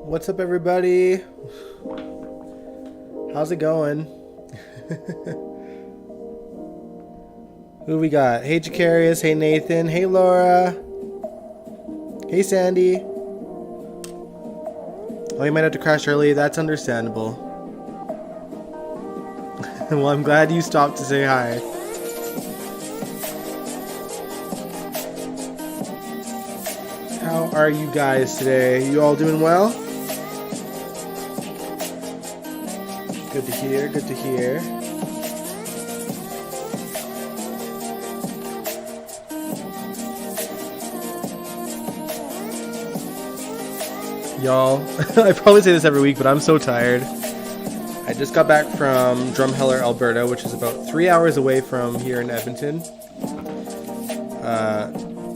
What's up, everybody? How's it going? Who we got? Hey, Jacarius. Hey, Nathan. Hey, Laura. Hey, Sandy. Oh, you might have to crash early. That's understandable. Well, I'm glad you stopped to say hi. How are you guys today? You all doing well? Good to hear, good to hear. Y'all, I probably say this every week, but I'm so tired. I just got back from Drumheller, Alberta, which is about 3 hours away from here in Edmonton.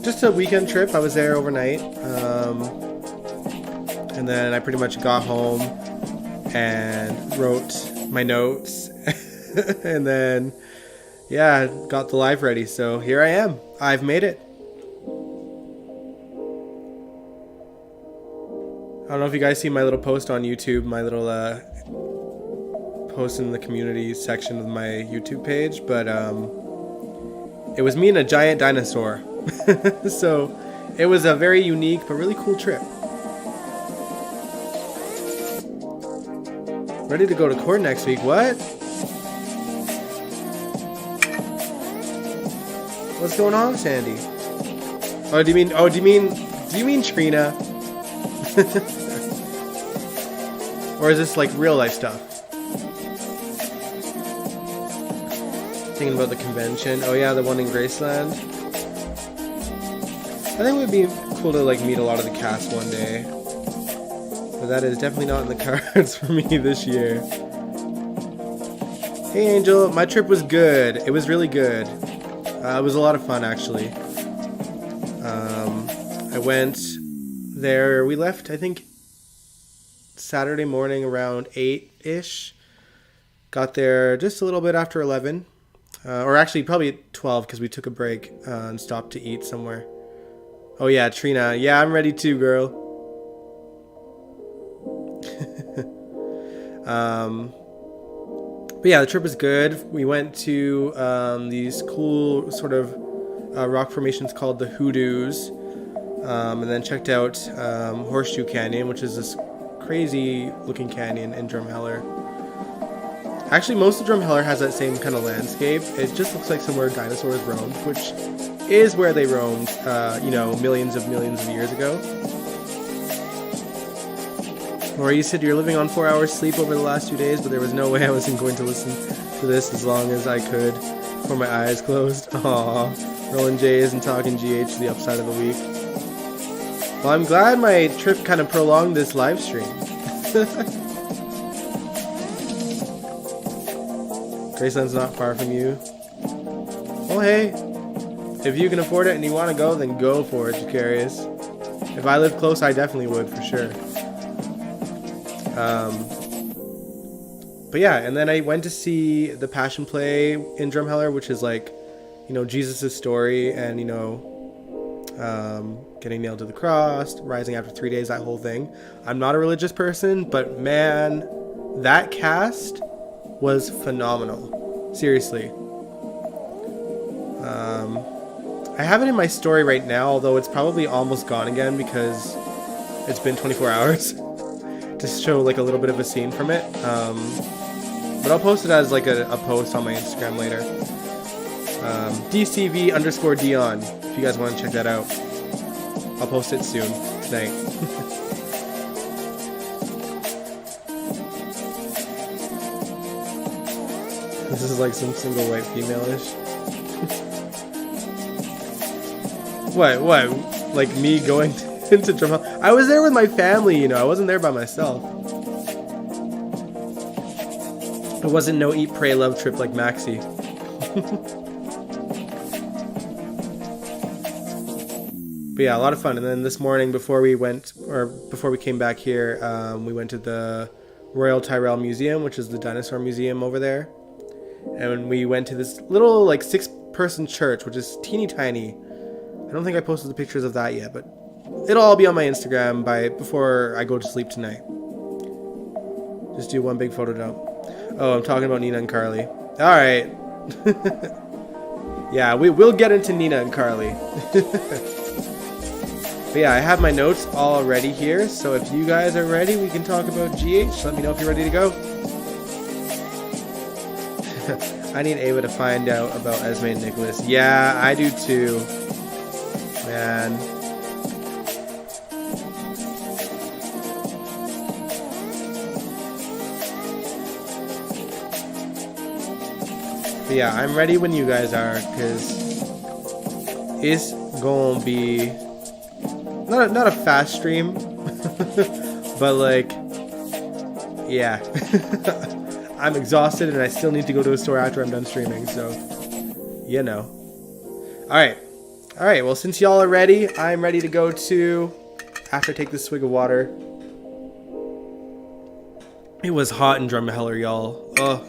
Just a weekend trip. I was there overnight. And then I pretty much got home and wrote my notes. And then, yeah, got the live ready. So here I am. I've made it. I don't know if you guys see my little post on YouTube, my little post in the community section of my YouTube page, but it was me and a giant dinosaur. So it was a very unique but really cool trip. Ready to go to court next week. What? What's going on, Sandy? Do you mean Trina? Or is this like real life stuff? Thinking about the convention. Oh yeah, the one in Graceland. I think it would be cool to like meet a lot of the cast one day. But that is definitely not in the cards for me this year. Hey Angel, my trip was good. It was really good. It was a lot of fun actually. I went there. We left, I think, Saturday morning around 8-ish. Got there just a little bit after 11. Or actually probably at 12 because we took a break and stopped to eat somewhere. Oh yeah, Trina. Yeah, I'm ready too, girl. But yeah, the trip was good. We went to these cool sort of rock formations called the Hoodoos. And then checked out Horseshoe Canyon, which is this crazy looking canyon in Drumheller. Actually, most of Drumheller has that same kind of landscape. It just looks like somewhere dinosaurs roamed, which is where they roamed, millions of years ago. Or you said you're living on 4 hours sleep over the last 2 days, but there was no way I wasn't going to listen to this as long as I could before my eyes closed. Aww. Rolling J's and talking GH the upside of the week. Well, I'm glad my trip kind of prolonged this live stream. Graceland's not far from you. Well, hey, if you can afford it and you want to go, then go for it, Jacarius. If I lived close, I definitely would, for sure. But yeah, and then I went to see the Passion Play in Drumheller, which is like, Jesus' story and, getting nailed to the cross, rising after 3 days, that whole thing. I'm not a religious person, but man, that cast was phenomenal. Seriously. I have it in my story right now, although it's probably almost gone again because it's been 24 hours to show like a little bit of a scene from it. But I'll post it as like a post on my Instagram later. DCV_Dion, if you guys want to check that out. I'll post it soon, tonight. This is like some single white female-ish. What? Like me going into Drumheller? I was there with my family, I wasn't there by myself. It wasn't no eat, pray, love trip like Maxi. But yeah, a lot of fun. And then this morning, before we came back here, we went to the Royal Tyrrell Museum, which is the dinosaur museum over there. And we went to this little like 6-person church, which is teeny tiny. I don't think I posted the pictures of that yet, but it'll all be on my Instagram before I go to sleep tonight. Just do one big photo dump. Oh, I'm talking about Nina and Carly. All right. Yeah, we'll get into Nina and Carly. But yeah, I have my notes all ready here, so if you guys are ready, we can talk about GH. Let me know if you're ready to go. I need Ava to find out about Esme and Nicholas. Yeah, I do too. Man. But yeah, I'm ready when you guys are, because it's gonna be not a fast stream, but like, yeah. I'm exhausted and I still need to go to a store after I'm done streaming, so you know. Alright, well, since y'all are ready, I'm ready to go to, after I take this swig of water. It was hot in Drumheller, y'all. Ugh.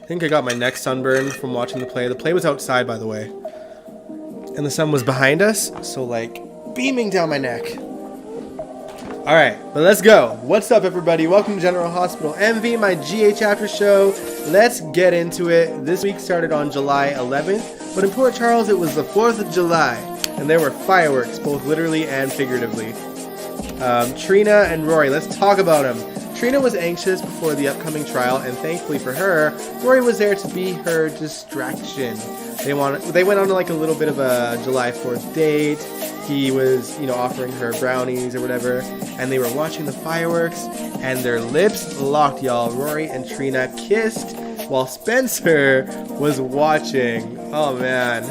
I think I got my neck sunburned from watching the play. The play was outside, by the way. And the sun was behind us, so like, beaming down my neck. Alright, but let's go. What's up, everybody? Welcome to General Hospital MV, my GH after show. Let's get into it. This week started on July 11th, but in Port Charles it was the 4th of July, and there were fireworks, both literally and figuratively. Trina and Rory, let's talk about them. Trina was anxious before the upcoming trial, and thankfully for her, Rory was there to be her distraction. They went on like a little bit of a July 4th date. He was, offering her brownies or whatever, and they were watching the fireworks, and their lips locked, y'all. Rory and Trina kissed while Spencer was watching. Oh, man.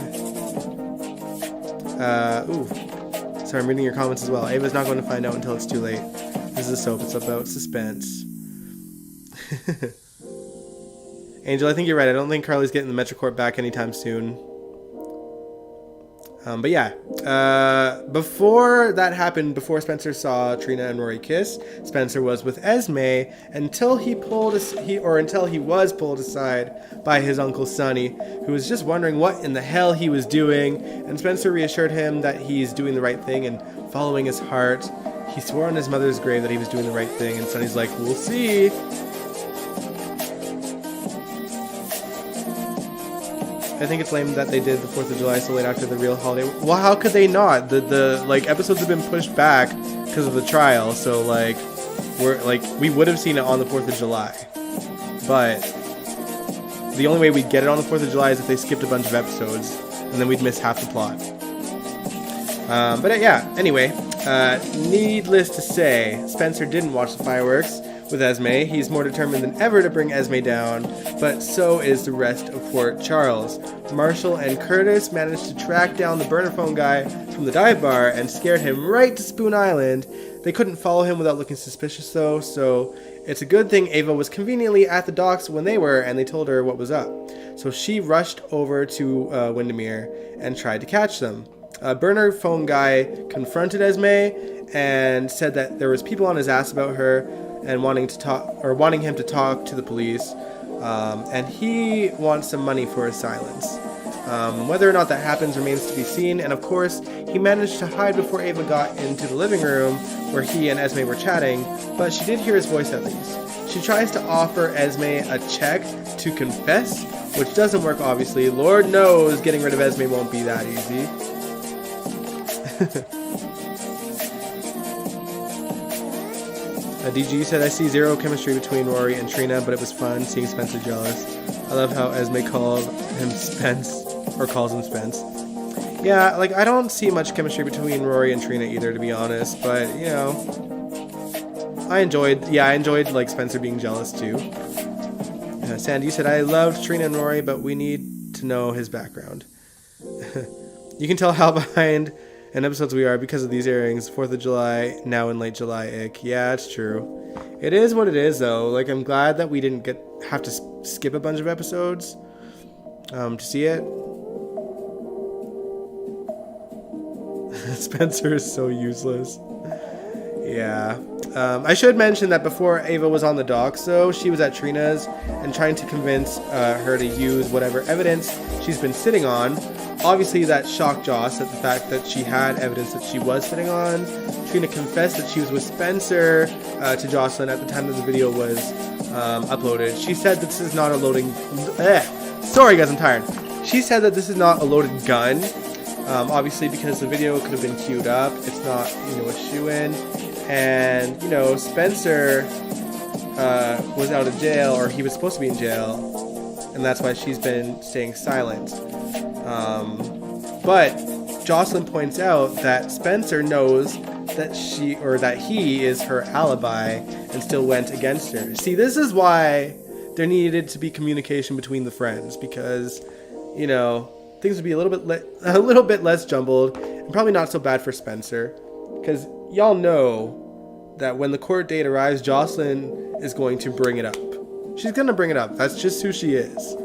Sorry, I'm reading your comments as well. Ava's not going to find out until it's too late. This is a soap. It's about suspense. Angel, I think you're right. I don't think Carly's getting the MetroCorp back anytime soon. But yeah, before that happened, before Spencer saw Trina and Rory kiss, Spencer was with Esme until he was pulled aside by his Uncle Sonny, who was just wondering what in the hell he was doing. And Spencer reassured him that he's doing the right thing and following his heart. He swore on his mother's grave that he was doing the right thing, and Sonny's like, we'll see. I think it's lame that they did the 4th of July so late after the real holiday. Well, how could they not? The episodes have been pushed back because of the trial, so we would have seen it on the 4th of July. But the only way we'd get it on the 4th of July is if they skipped a bunch of episodes, and then we'd miss half the plot. Anyway, needless to say, Spencer didn't watch the fireworks with Esme. He's more determined than ever to bring Esme down, but so is the rest of Port Charles. Marshall and Curtis managed to track down the burner phone guy from the dive bar and scared him right to Spoon Island. They couldn't follow him without looking suspicious though, so it's a good thing Ava was conveniently at the docks when they were, and they told her what was up. So she rushed over to Windermere and tried to catch them. Burner phone guy confronted Esme and said that there was people on his ass about her and wanting him to talk to the police, and he wants some money for his silence. Whether or not that happens remains to be seen, and of course, he managed to hide before Ava got into the living room where he and Esme were chatting, but she did hear his voice at least. She tries to offer Esme a check to confess, which doesn't work obviously. Lord knows getting rid of Esme won't be that easy. DG said, I see zero chemistry between Rory and Trina, but it was fun seeing Spencer jealous. I love how Esme calls him Spence. Yeah, I don't see much chemistry between Rory and Trina either, to be honest, but, I enjoyed, Spencer being jealous too. Sandy said, I loved Trina and Rory, but we need to know his background. You can tell how behind in episodes we are because of these airings. 4th of July, now in late July, ick. Yeah, it's true. It is what it is, though. I'm glad that we didn't have to skip a bunch of episodes to see it. Spencer is so useless. Yeah. I should mention that before Ava was on the docks, though, she was at Trina's and trying to convince her to use whatever evidence she's been sitting on. obviously that shocked Joss at the fact that she had evidence that she was sitting on. Trina confessed that she was with Spencer to Jocelyn at the time that the video was uploaded. She said that this is not a loading... Sorry guys, I'm tired. She said that this is not a loaded gun. Obviously because the video could have been queued up. It's not, a shoe-in. And, Spencer was out of jail, or he was supposed to be in jail. And that's why she's been staying silent. But Jocelyn points out that Spencer knows that he is her alibi and still went against her. See, this is why there needed to be communication between the friends, because, things would be a little bit less jumbled and probably not so bad for Spencer, because y'all know that when the court date arrives, Jocelyn is going to bring it up. She's going to bring it up. That's just who she is.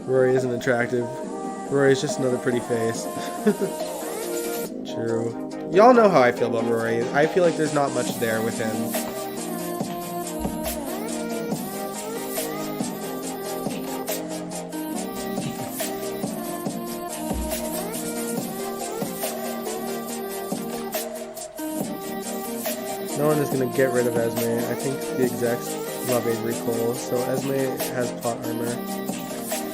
Rory isn't attractive. Rory's just another pretty face. True. Y'all know how I feel about Rory. I feel like there's not much there with him. No one is going to get rid of Esme. I think the execs love Avery Cole, so Esme has plot armor.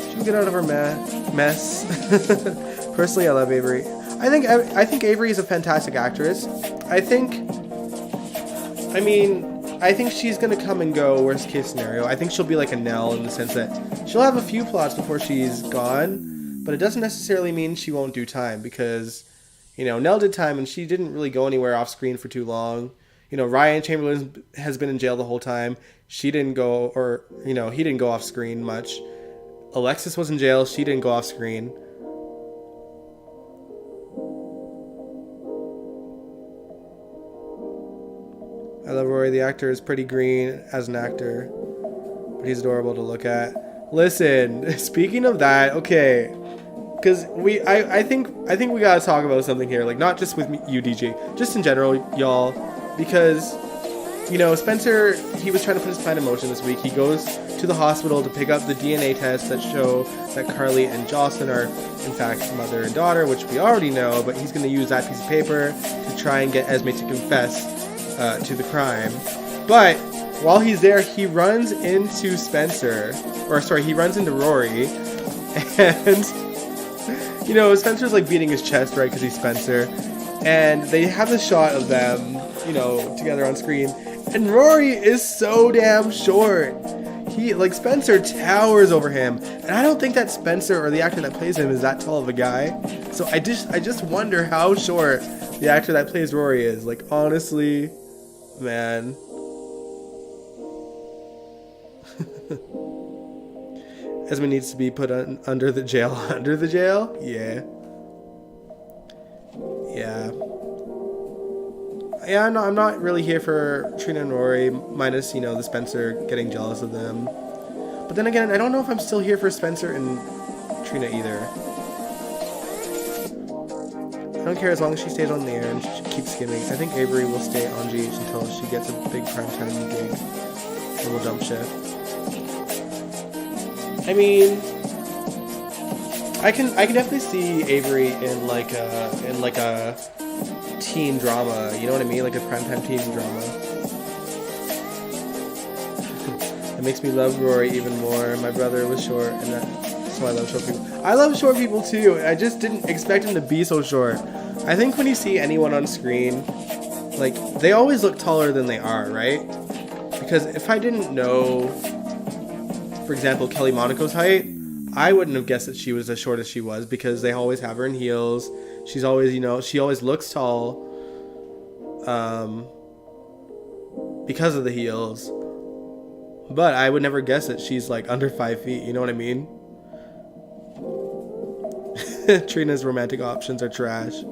She will get out of her mess. Personally, I love Avery. I think Avery is a fantastic actress. I think she's going to come and go, worst case scenario. I think she'll be like a Nell in the sense that she'll have a few plots before she's gone, but it doesn't necessarily mean she won't do time, because, Nell did time and she didn't really go anywhere off screen for too long. Ryan Chamberlain has been in jail the whole time. She didn't go, or, he didn't go off screen much. Alexis was in jail. She didn't go off screen. I love Rory. The actor is pretty green as an actor, but he's adorable to look at. Listen, speaking of that, okay, because I think we gotta talk about something here, like not just with you, DG, just in general, y'all, because Spencer, he was trying to put his plan in motion this week. He goes to the hospital to pick up the DNA tests that show that Carly and Jocelyn are in fact mother and daughter, which we already know, but he's going to use that piece of paper to try and get Esme to confess to the crime. But while he's there, he runs into he runs into Rory, and Spencer's like beating his chest, right, because he's Spencer, and they have this shot of them together on screen, and Rory is so damn short. Spencer towers over him, and I don't think that Spencer, or the actor that plays him, is that tall of a guy. So I just wonder how short the actor that plays Rory is. Like, honestly, man. Esme needs to be put under the jail. Under the jail? Yeah. Yeah, no, I'm not really here for Trina and Rory, minus, the Spencer getting jealous of them. But then again, I don't know if I'm still here for Spencer and Trina either. I don't care as long as she stays on the air and she keeps skimming. I think Avery will stay on GH until she gets a big primetime gig. And we'll jump ship. I mean, I can definitely see Avery in like a teen drama, you know what I mean? Like a primetime teen drama. It makes me love Rory even more. My brother was short, and that's why I love short people. I love short people too. I just didn't expect him to be so short. I think when you see anyone on screen, like, they always look taller than they are, right? Because if I didn't know, for example, Kelly Monaco's height, I wouldn't have guessed that she was as short as she was, because they always have her in heels. She's always, she always looks tall because of the heels. But I would never guess that she's like under 5 feet, you know what I mean? Trina's romantic options are trash.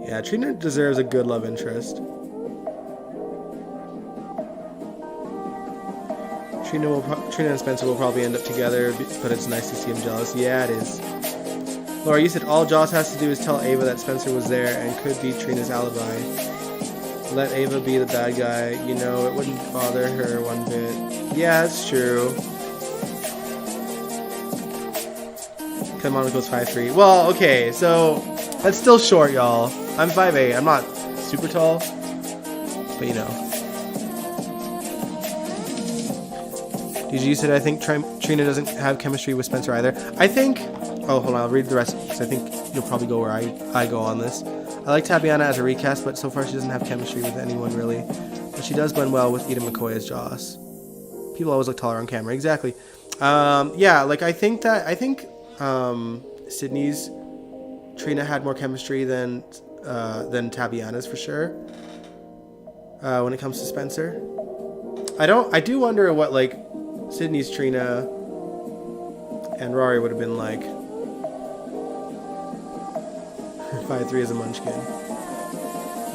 Yeah, Trina deserves a good love interest. Trina and Spencer will probably end up together, but it's nice to see him jealous. Yeah, it is. Laura, you said all Joss has to do is tell Ava that Spencer was there and could be Trina's alibi. Let Ava be the bad guy. It wouldn't bother her one bit. Yeah, that's true. Because Monica's 5'3". Well, okay, so that's still short, y'all. I'm 5'8". I'm not super tall, but you know. DG said, I think Trina doesn't have chemistry with Spencer either. I think... Oh, hold on. I'll read the rest because I think you'll probably go where I go on this. I like Tabiana as a recast, but so far she doesn't have chemistry with anyone, really. But she does blend well with Eden McCoy as Joss. People always look taller on camera. Exactly. Yeah, like, I think Sydney's Trina had more chemistry than Tabiana's for sure. When it comes to Spencer. I do wonder what, like, Sydney's Trina and Rory would have been like. 5'3" as a munchkin.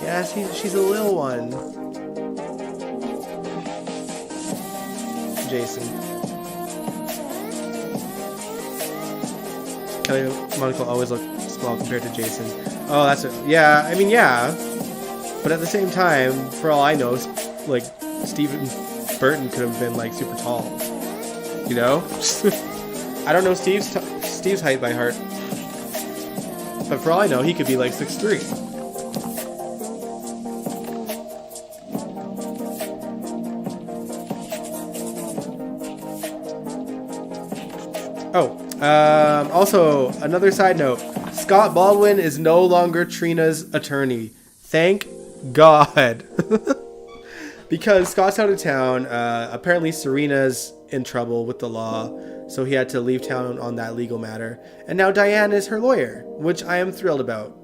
Yeah, she's a little one. Jason. Kelly Monica always look small compared to Jason. Oh, that's it. Yeah, I mean, yeah. But at the same time, for all I know, like, Stephen Burton could have been, like, super tall. You know? I don't know Steve's height by heart. But for all I know, he could be, like, 6'3". Oh, also, another side note. Scott Baldwin is no longer Trina's attorney. Thank God. Because Scott's out of town. Apparently Serena's in trouble with the law, so he had to leave town on that legal matter. And now Diane is her lawyer, which I am thrilled about.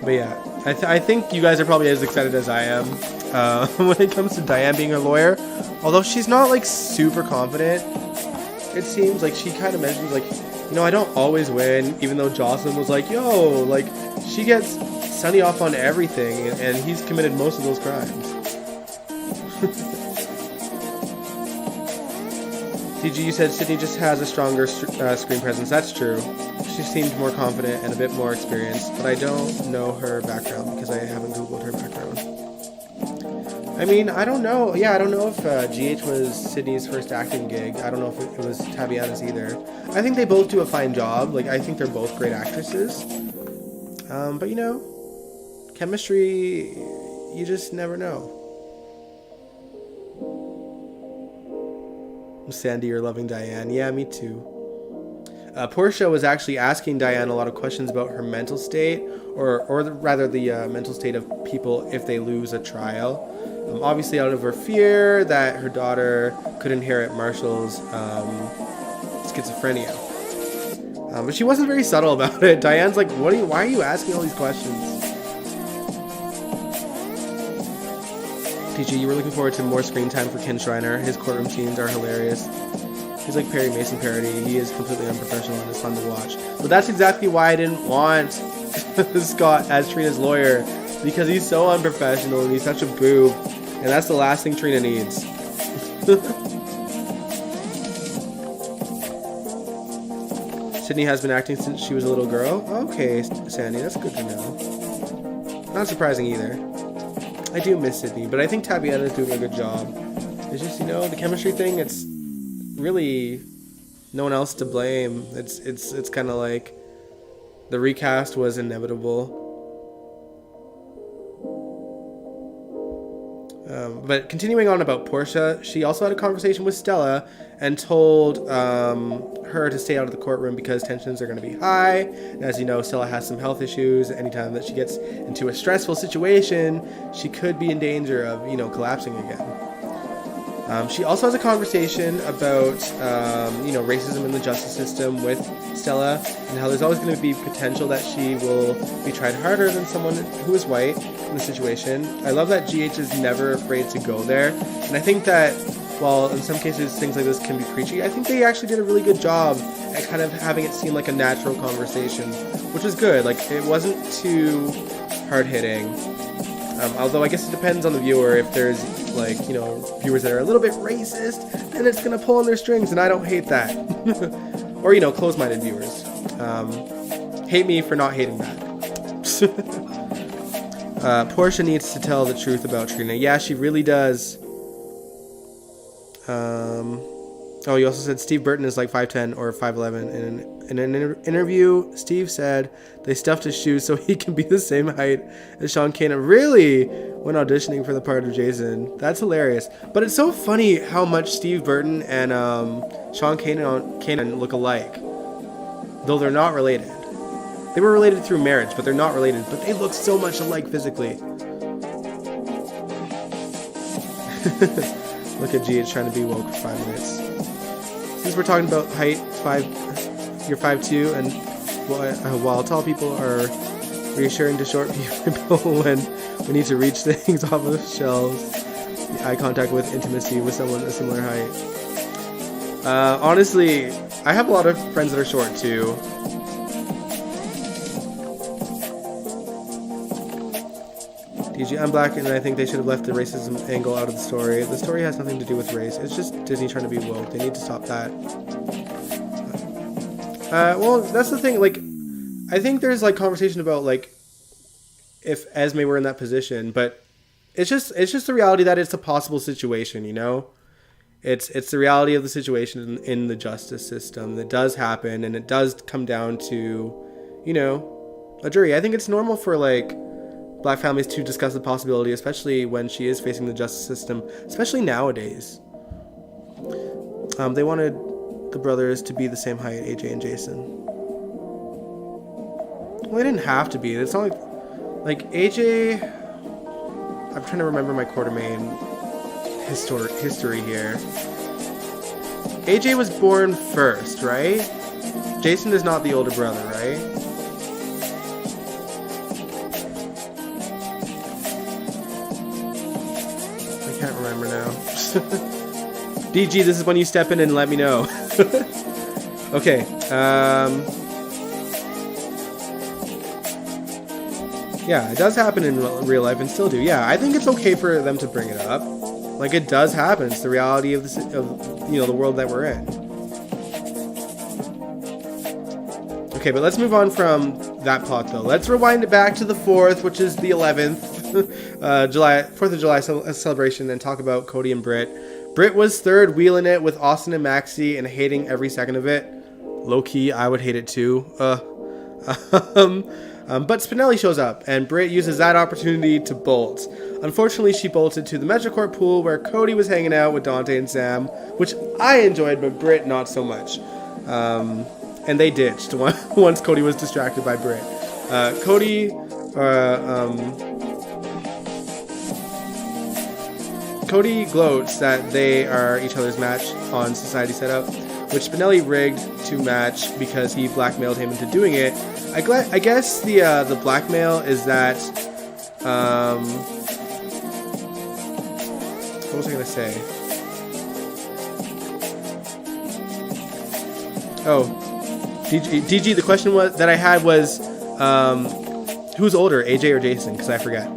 But yeah, I think you guys are probably as excited as I am when it comes to Diane being her lawyer. Although she's not, like, super confident, it seems. Like, she kind of mentions, like, you know, I don't always win, even though Jocelyn was like, yo, like, she gets Sunny off on everything, and he's committed most of those crimes. DG, you said Sydney just has a stronger screen presence. That's true. She seemed more confident and a bit more experienced, but I don't know her background because I haven't Googled her background. I mean, I don't know. Yeah, I don't know if GH was Sydney's first acting gig. I don't know if it was Tabiana's either. I think they both do a fine job. Like, I think they're both great actresses. But, you know, chemistry, you just never know. Sandy, you're loving Diane. Yeah, me too. Portia was actually asking Diane a lot of questions about her mental state, or rather the mental state of people if they lose a trial. Obviously out of her fear that her daughter could inherit Marshall's schizophrenia. But she wasn't very subtle about it. Diane's like, why are you asking all these questions? PG, you were looking forward to more screen time for Ken Schreiner. His courtroom scenes are hilarious. He's like Perry Mason parody. He is completely unprofessional and it's fun to watch. But that's exactly why I didn't want Scott as Trina's lawyer. Because he's so unprofessional and he's such a boob. And that's the last thing Trina needs. Sydney has been acting since she was a little girl. Okay, Sandy, that's good to know. Not surprising either. I do miss Sydney, but I think Tabiana is doing a good job. It's just, you know, the chemistry thing, it's really no one else to blame. It's kind of like the recast was inevitable. But continuing on about Portia, she also had a conversation with Stella and told her to stay out of the courtroom because tensions are going to be high. And as you know, Stella has some health issues. Anytime that she gets into a stressful situation, she could be in danger of, you know, collapsing again. She also has a conversation about, you know, racism in the justice system with Stella and how there's always going to be potential that she will be tried harder than someone who is white in the situation. I love that GH is never afraid to go there. And I think that while in some cases things like this can be preachy, I think they actually did a really good job at kind of having it seem like a natural conversation, which was good. Like, it wasn't too hard-hitting. Although I guess it depends on the viewer. If there's, like, you know, viewers that are a little bit racist, then it's going to pull on their strings, and I don't hate that. Or, you know, close-minded viewers. Hate me for not hating that. Portia needs to tell the truth about Trina. Yeah, she really does. Oh, you also said Steve Burton is like 5'10 or 5'11. In an interview, Steve said they stuffed his shoes so he can be the same height as Sean Kanan. Really? When auditioning for the part of Jason. That's hilarious. But it's so funny how much Steve Burton and Sean Kanan look alike. Though they're not related. They were related through marriage, but they're not related. But they look so much alike physically. Look at GH trying to be woke for 5 minutes. Since we're talking about height, you're 5'2", and while tall people are reassuring to short people when we need to reach things off of shelves, the eye contact with intimacy with someone a similar height. Honestly, I have a lot of friends that are short too. DG, I'm black, and I think they should have left the racism angle out of the story. The story has nothing to do with race. It's just Disney trying to be woke. They need to stop that. Well, that's the thing. Like, I think there's like conversation about like if Esme were in that position, but it's just the reality that it's a possible situation. You know, it's the reality of the situation in the justice system that does happen, and it does come down to, you know, a jury. I think it's normal for like black families to discuss the possibility, especially when she is facing the justice system, especially nowadays. They wanted the brothers to be the same height, AJ and Jason. Well, they didn't have to be. It's not like AJ. I'm trying to remember my Quartermain history here. AJ was born first, right? Jason is not the older brother, right? Can't remember now. DG, this is when you step in and let me know. Okay. Yeah, it does happen in real life and still do. Yeah, I think it's okay for them to bring it up. Like, it does happen. It's the reality of the world that we're in. Okay, but let's move on from that plot though. Let's rewind it back to the 4th, which is the 11th. 4th of July celebration, and talk about Cody and Britt. Britt was third, wheeling it with Austin and Maxie and hating every second of it. Low key, I would hate it too. But Spinelli shows up, and Britt uses that opportunity to bolt. Unfortunately, she bolted to the Metrocorp pool where Cody was hanging out with Dante and Sam, which I enjoyed, but Britt not so much. And they ditched once Cody was distracted by Britt. Cody gloats that they are each other's match on Society Setup, which Spinelli rigged to match because he blackmailed him into doing it. I guess the blackmail is that what was I gonna say? Oh, DG. The question that I had was who's older, AJ or Jason? Because I forget.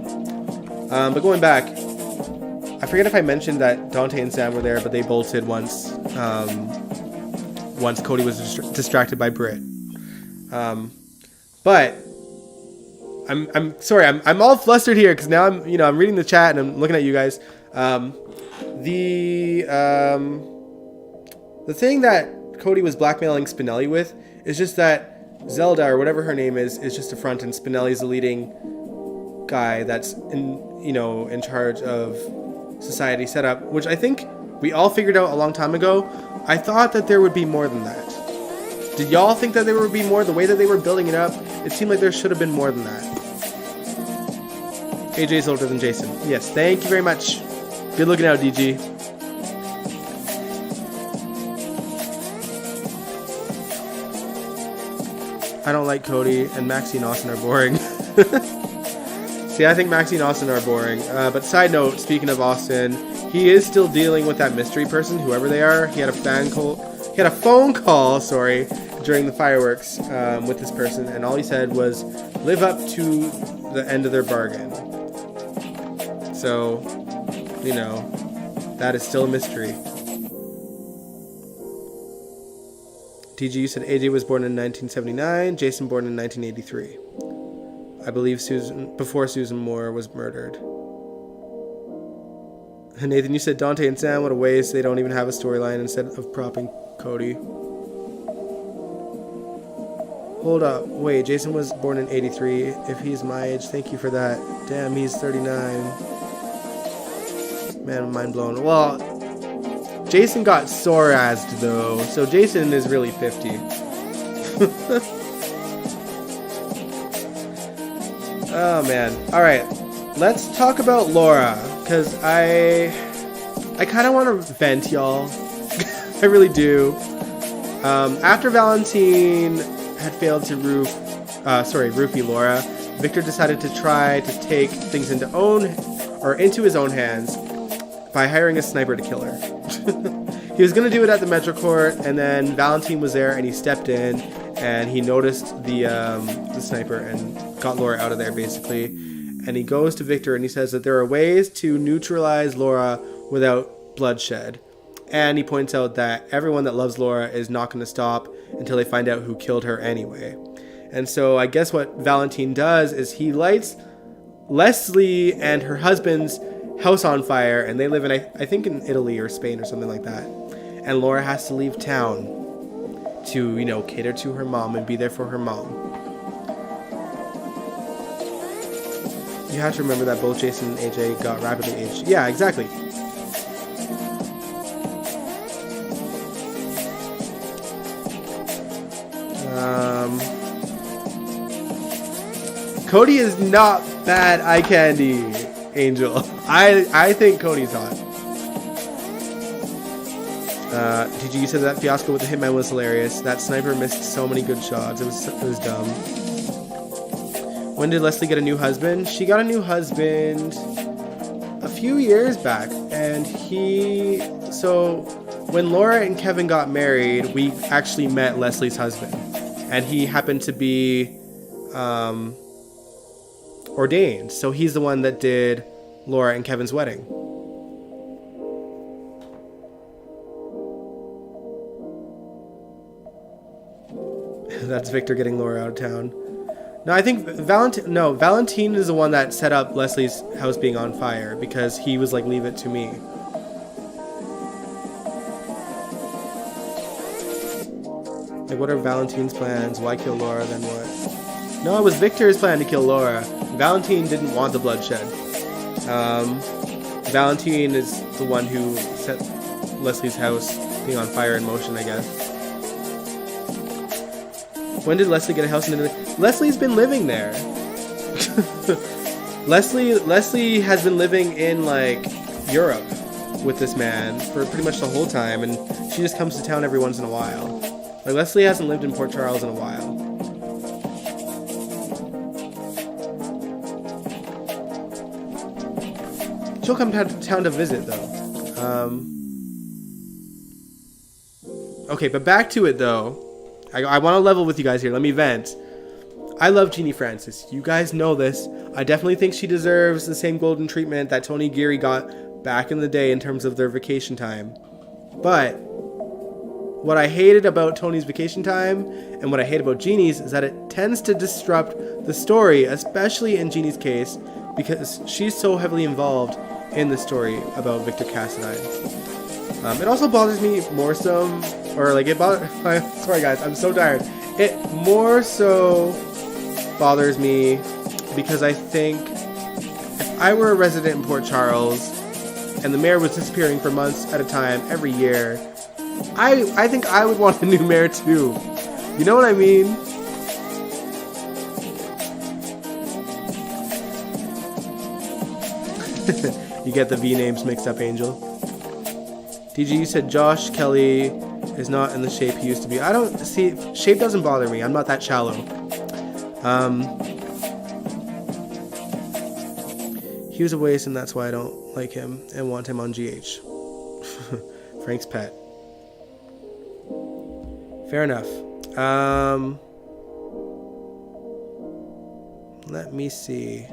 But going back, I forget if I mentioned that Dante and Sam were there, but they bolted once Cody was distracted by Britt. But I'm sorry, I'm all flustered here because now I'm reading the chat and I'm looking at you guys. The thing that Cody was blackmailing Spinelli with is just that Zelda, or whatever her name is just a front, and Spinelli's the leading guy that's in charge of Society Setup, which I think we all figured out a long time ago. I thought that there would be more than that. Did y'all think that there would be more? The way that they were building it up, it seemed like there should have been more than that. AJ's older than Jason. Yes, thank you very much. Good looking out, DG. I don't like Cody, and Maxie and Austin are boring. See, I think Maxie and Austin are boring. But side note, speaking of Austin, he is still dealing with that mystery person, whoever they are. He had a phone call, during the fireworks with this person, and all he said was, live up to the end of their bargain. So, that is still a mystery. TG, you said AJ was born in 1979, Jason born in 1983. I believe before Susan Moore was murdered. Nathan, you said Dante and Sam, what a waste. They don't even have a storyline instead of propping Cody. Hold up. Wait, Jason was born in 83. If he's my age, thank you for that. Damn, he's 39. Man, mind blown. Well, Jason got Sorazed, though. So Jason is really 50. Oh, man. Alright. Let's talk about Laura. Because I kind of want to vent, y'all. I really do. After Valentine had failed to roofie Laura, Victor decided to try to take things into his own hands by hiring a sniper to kill her. He was going to do it at the Metro Court, and then Valentine was there, and he stepped in, and he noticed the sniper and got Laura out of there, basically. And he goes to Victor and he says that there are ways to neutralize Laura without bloodshed. And he points out that everyone that loves Laura is not going to stop until they find out who killed her anyway. And so I guess what Valentine does is he lights Leslie and her husband's house on fire, and they live in, I think, in Italy or Spain or something like that. And Laura has to leave town to, cater to her mom and be there for her mom. You have to remember that both Jason and AJ got rapidly aged. Yeah, exactly. Cody is not bad eye candy, Angel. I think Cody's hot. TG, you said that fiasco with the hitman was hilarious. That sniper missed so many good shots. It was dumb. When did Leslie get a new husband? She got a new husband a few years back. And so when Laura and Kevin got married, we actually met Leslie's husband. And he happened to be ordained. So he's the one that did Laura and Kevin's wedding. That's Victor getting Laura out of town. No, I think Valentine is the one that set up Leslie's house being on fire because he was like, leave it to me. Like, what are Valentine's plans? Why kill Laura, then what? No, it was Victor's plan to kill Laura. Valentine didn't want the bloodshed. Valentine is the one who set Leslie's house being on fire in motion, I guess. When did Leslie get a house in Italy? Leslie's been living there. Leslie has been living in, like, Europe with this man for pretty much the whole time, and she just comes to town every once in a while. Like, Leslie hasn't lived in Port Charles in a while. She'll come to town to visit, though. Okay, but back to it, though. I want to level with you guys here. Let me vent. I love Jeannie Francis. You guys know this. I definitely think she deserves the same golden treatment that Tony Geary got back in the day in terms of their vacation time. But what I hated about Tony's vacation time and what I hate about Jeannie's is that it tends to disrupt the story, especially in Jeannie's case, because she's so heavily involved in the story about Victor Cassadine. It also bothers me more so, sorry guys, I'm so tired. It more so bothers me because I think if I were a resident in Port Charles and the mayor was disappearing for months at a time every year, I think I would want a new mayor too. You know what I mean? You get the V names mixed up, Angel. DG, you said Josh Kelly is not in the shape he used to be. I don't see, shape doesn't bother me. I'm not that shallow. He was a waste, and that's why I don't like him and want him on GH. Frank's pet. Fair enough. Let me see.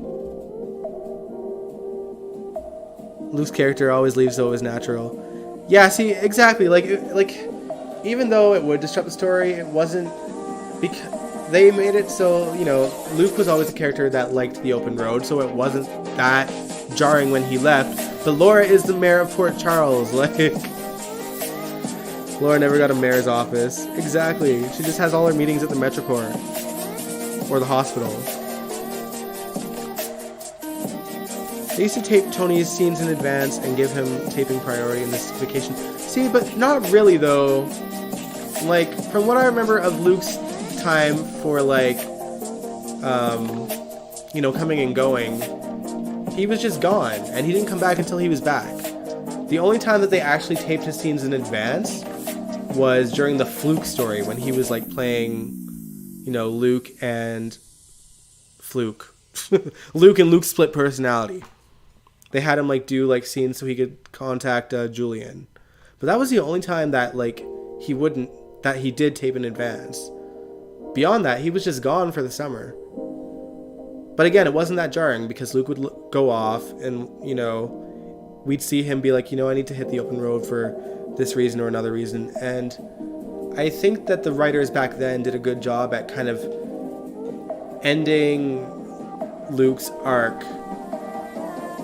Luke's character always leaves though is natural. Yeah, see, exactly. Like, even though it would disrupt the story, it wasn't they made it so, you know, Luke was always a character that liked the open road, so it wasn't that jarring when he left. But Laura is the mayor of Port Charles, like... Laura never got a mayor's office. Exactly. She just has all her meetings at the Metrocourt. Or the hospital. They used to tape Tony's scenes in advance and give him taping priority in this vacation. See, but not really, though. Like, from what I remember of Luke's time for, like, you know, coming and going, he was just gone. And he didn't come back until he was back. The only time that they actually taped his scenes in advance was during the Fluke story, when he was like playing, you know, Luke and Fluke. Luke and Luke split personality. They had him like do like scenes so he could contact Julian. But that was the only time that like he did tape in advance. Beyond that, he was just gone for the summer. But again, it wasn't that jarring because Luke would go off and, you know, we'd see him be like, you know, I need to hit the open road for this reason or another reason. And I think that the writers back then did a good job at kind of ending Luke's arc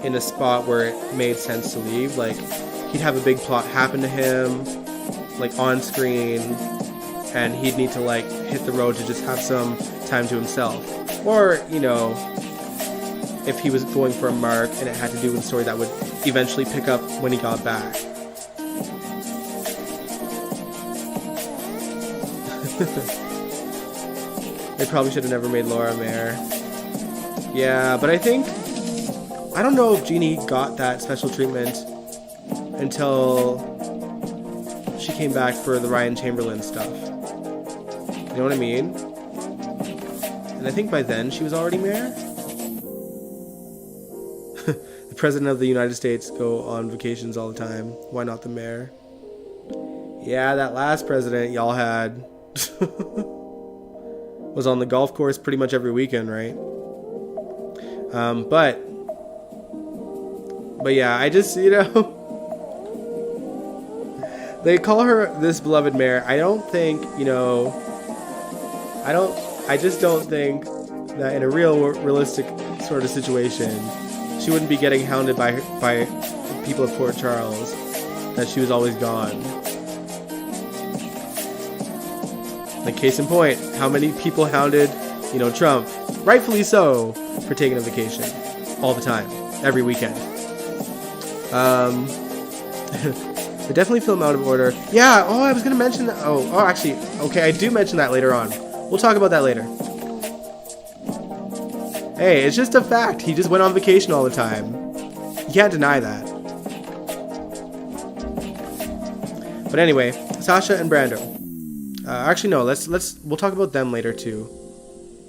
in a spot where it made sense to leave. Like, he'd have a big plot happen to him, like on screen, and he'd need to like hit the road to just have some time to himself. Or, you know, if he was going for a mark and it had to do with a story that would eventually pick up when he got back. They probably should have never made Laura mayor. Yeah, but I don't know if Jeannie got that special treatment until she came back for the Ryan Chamberlain stuff. You know what I mean? And I think by then she was already mayor. The President of the United States go on vacations all the time. Why not the mayor? Yeah, that last president y'all had was on the golf course pretty much every weekend, right? But yeah, I just, you know, they call her this beloved mayor. I don't think, you know, I just don't think that in a realistic sort of situation, she wouldn't be getting hounded by the people of Port Charles, that she was always gone. Like, case in point, how many people hounded, you know, Trump, rightfully so, for taking a vacation all the time, every weekend. They definitely feel him out of order. Yeah, oh, I was going to mention that. Oh, actually, okay, I do mention that later on. We'll talk about that later. Hey, it's just a fact. He just went on vacation all the time. You can't deny that. But anyway, Sasha and Brando. Actually, no. We'll talk about them later too,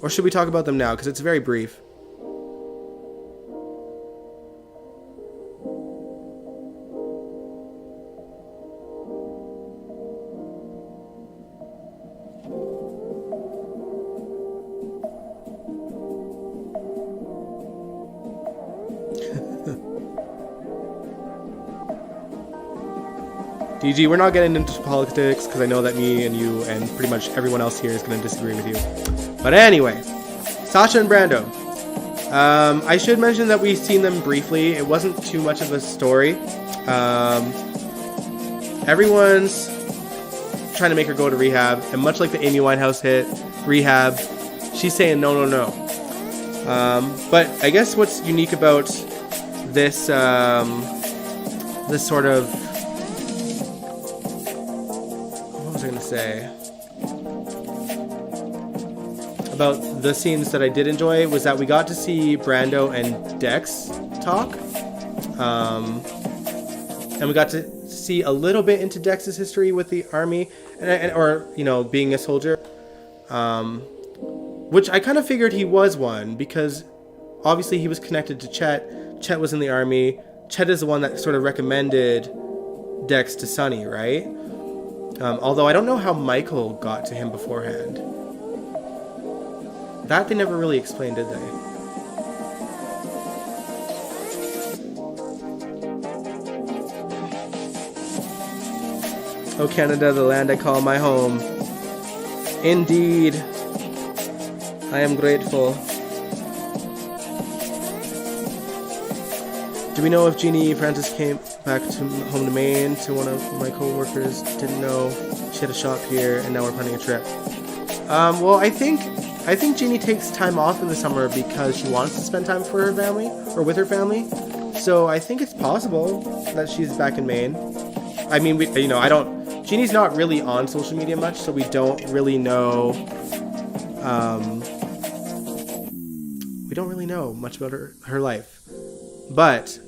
or should we talk about them now? Because it's very brief. DG, we're not getting into politics because I know that me and you and pretty much everyone else here is going to disagree with you. But anyway, Sasha and Brando. I should mention that we've seen them briefly. It wasn't too much of a story. Everyone's trying to make her go to rehab, and much like the Amy Winehouse hit, Rehab, she's saying no, no, no. But I guess what's unique about this this sort of, say about the scenes that I did enjoy was that we got to see Brando and Dex talk, and we got to see a little bit into Dex's history with the army or you know, being a soldier, which I kind of figured he was one because obviously he was connected to Chet. Chet was in the army. Chet is the one that sort of recommended Dex to Sonny, right? Although I don't know how Michael got to him beforehand. That they never really explained, did they? Oh, Canada, the land I call my home. Indeed. I am grateful. Do we know if Jeannie Francis came back to home to Maine? To one of my co-workers didn't know. She had a shop here, and now we're planning a trip. Well, I think Jeannie takes time off in the summer because she wants to spend time for her family or with her family. So I think it's possible that she's back in Maine. I mean, Jeannie's not really on social media much, so we don't really know. We don't really know much about her life. But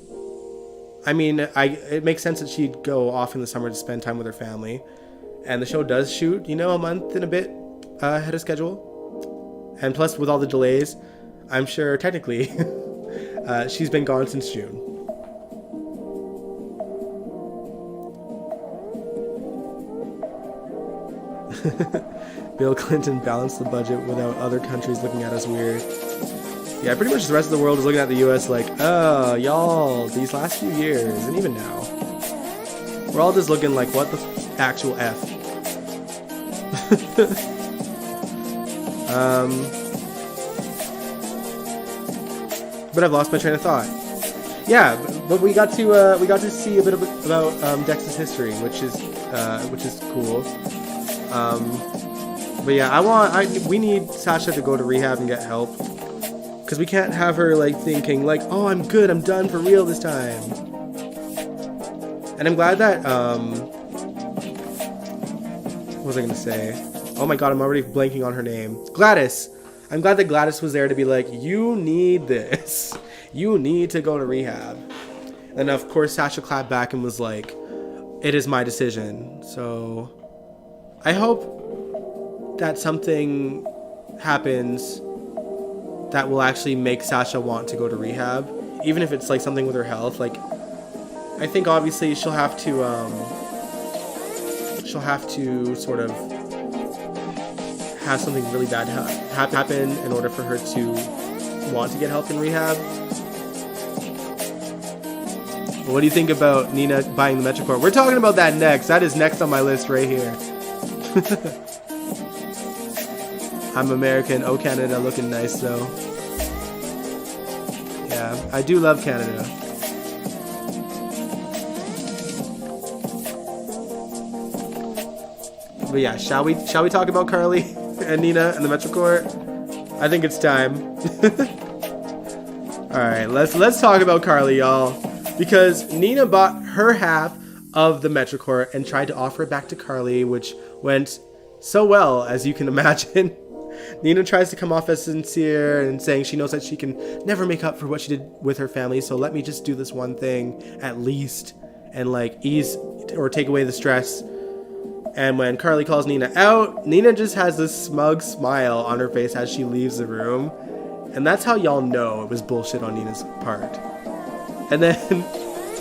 I mean, it makes sense that she'd go off in the summer to spend time with her family. And the show does shoot, a month and a bit ahead of schedule. And plus, with all the delays, I'm sure technically she's been gone since June. Bill Clinton balanced the budget without other countries looking at us weird. Yeah, pretty much the rest of the world is looking at the U.S. like, oh, y'all, these last few years, and even now. We're all just looking like, what the actual F? But I've lost my train of thought. Yeah, but we got to see a bit about Dex's history, which is cool. But yeah, we need Sasha to go to rehab and get help. Because we can't have her, thinking, oh, I'm good, I'm done for real this time. And I'm glad that, what was I going to say? Oh my god, I'm already blanking on her name. Gladys! I'm glad that Gladys was there to be like, you need this. You need to go to rehab. And of course, Sasha clapped back and was like, it is my decision. So, I hope that something happens that will actually make Sasha want to go to rehab, even if it's something with her health. I think obviously she'll have to sort of have something really bad happen in order for her to want to get help in rehab. What do you think about Nina buying the Metrocore? We're talking about that next. That is next on my list right here. I'm American. Oh, Canada, looking nice though. Yeah, I do love Canada. But yeah, shall we talk about Carly and Nina and the Metrocore? I think it's time. All right, let's talk about Carly, y'all, because Nina bought her half of the Metrocore and tried to offer it back to Carly, which went so well, as you can imagine. Nina tries to come off as sincere and saying she knows that she can never make up for what she did with her family, so let me just do this one thing at least and ease or take away the stress. And when Carly calls Nina out, Nina just has this smug smile on her face as she leaves the room. And that's how y'all know it was bullshit on Nina's part. And then,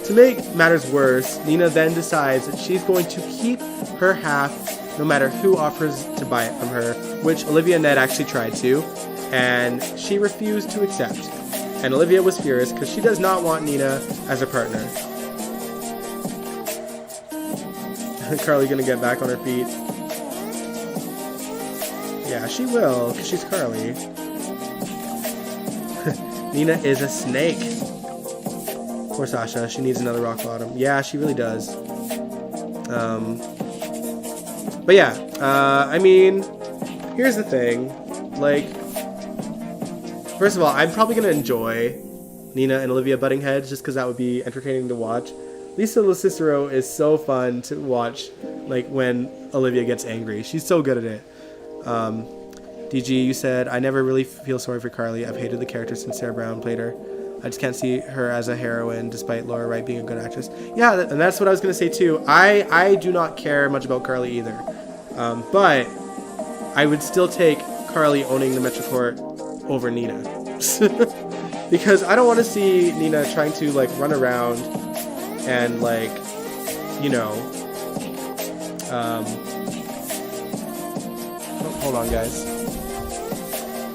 to make matters worse, Nina then decides that she's going to keep her half no matter who offers to buy it from her, which Olivia and Ned actually tried to, and she refused to accept. And Olivia was furious because she does not want Nina as a partner. Carly gonna get back on her feet. Yeah, she will, because she's Carly. Nina is a snake. Poor Sasha, she needs another rock bottom. Yeah, she really does. But yeah, I mean, here's the thing. First of all, I'm probably gonna enjoy Nina and Olivia butting heads just because that would be entertaining to watch. Lisa LoCicero is so fun to watch, when Olivia gets angry. She's so good at it. DG, you said, I never really feel sorry for Carly. I've hated the character since Sarah Brown played her. I just can't see her as a heroine, despite Laura Wright being a good actress. Yeah, and that's what I was going to say, too. I do not care much about Carly either. But I would still take Carly owning the Metrocore over Nina. Because I don't want to see Nina trying to, run around and hold on, guys.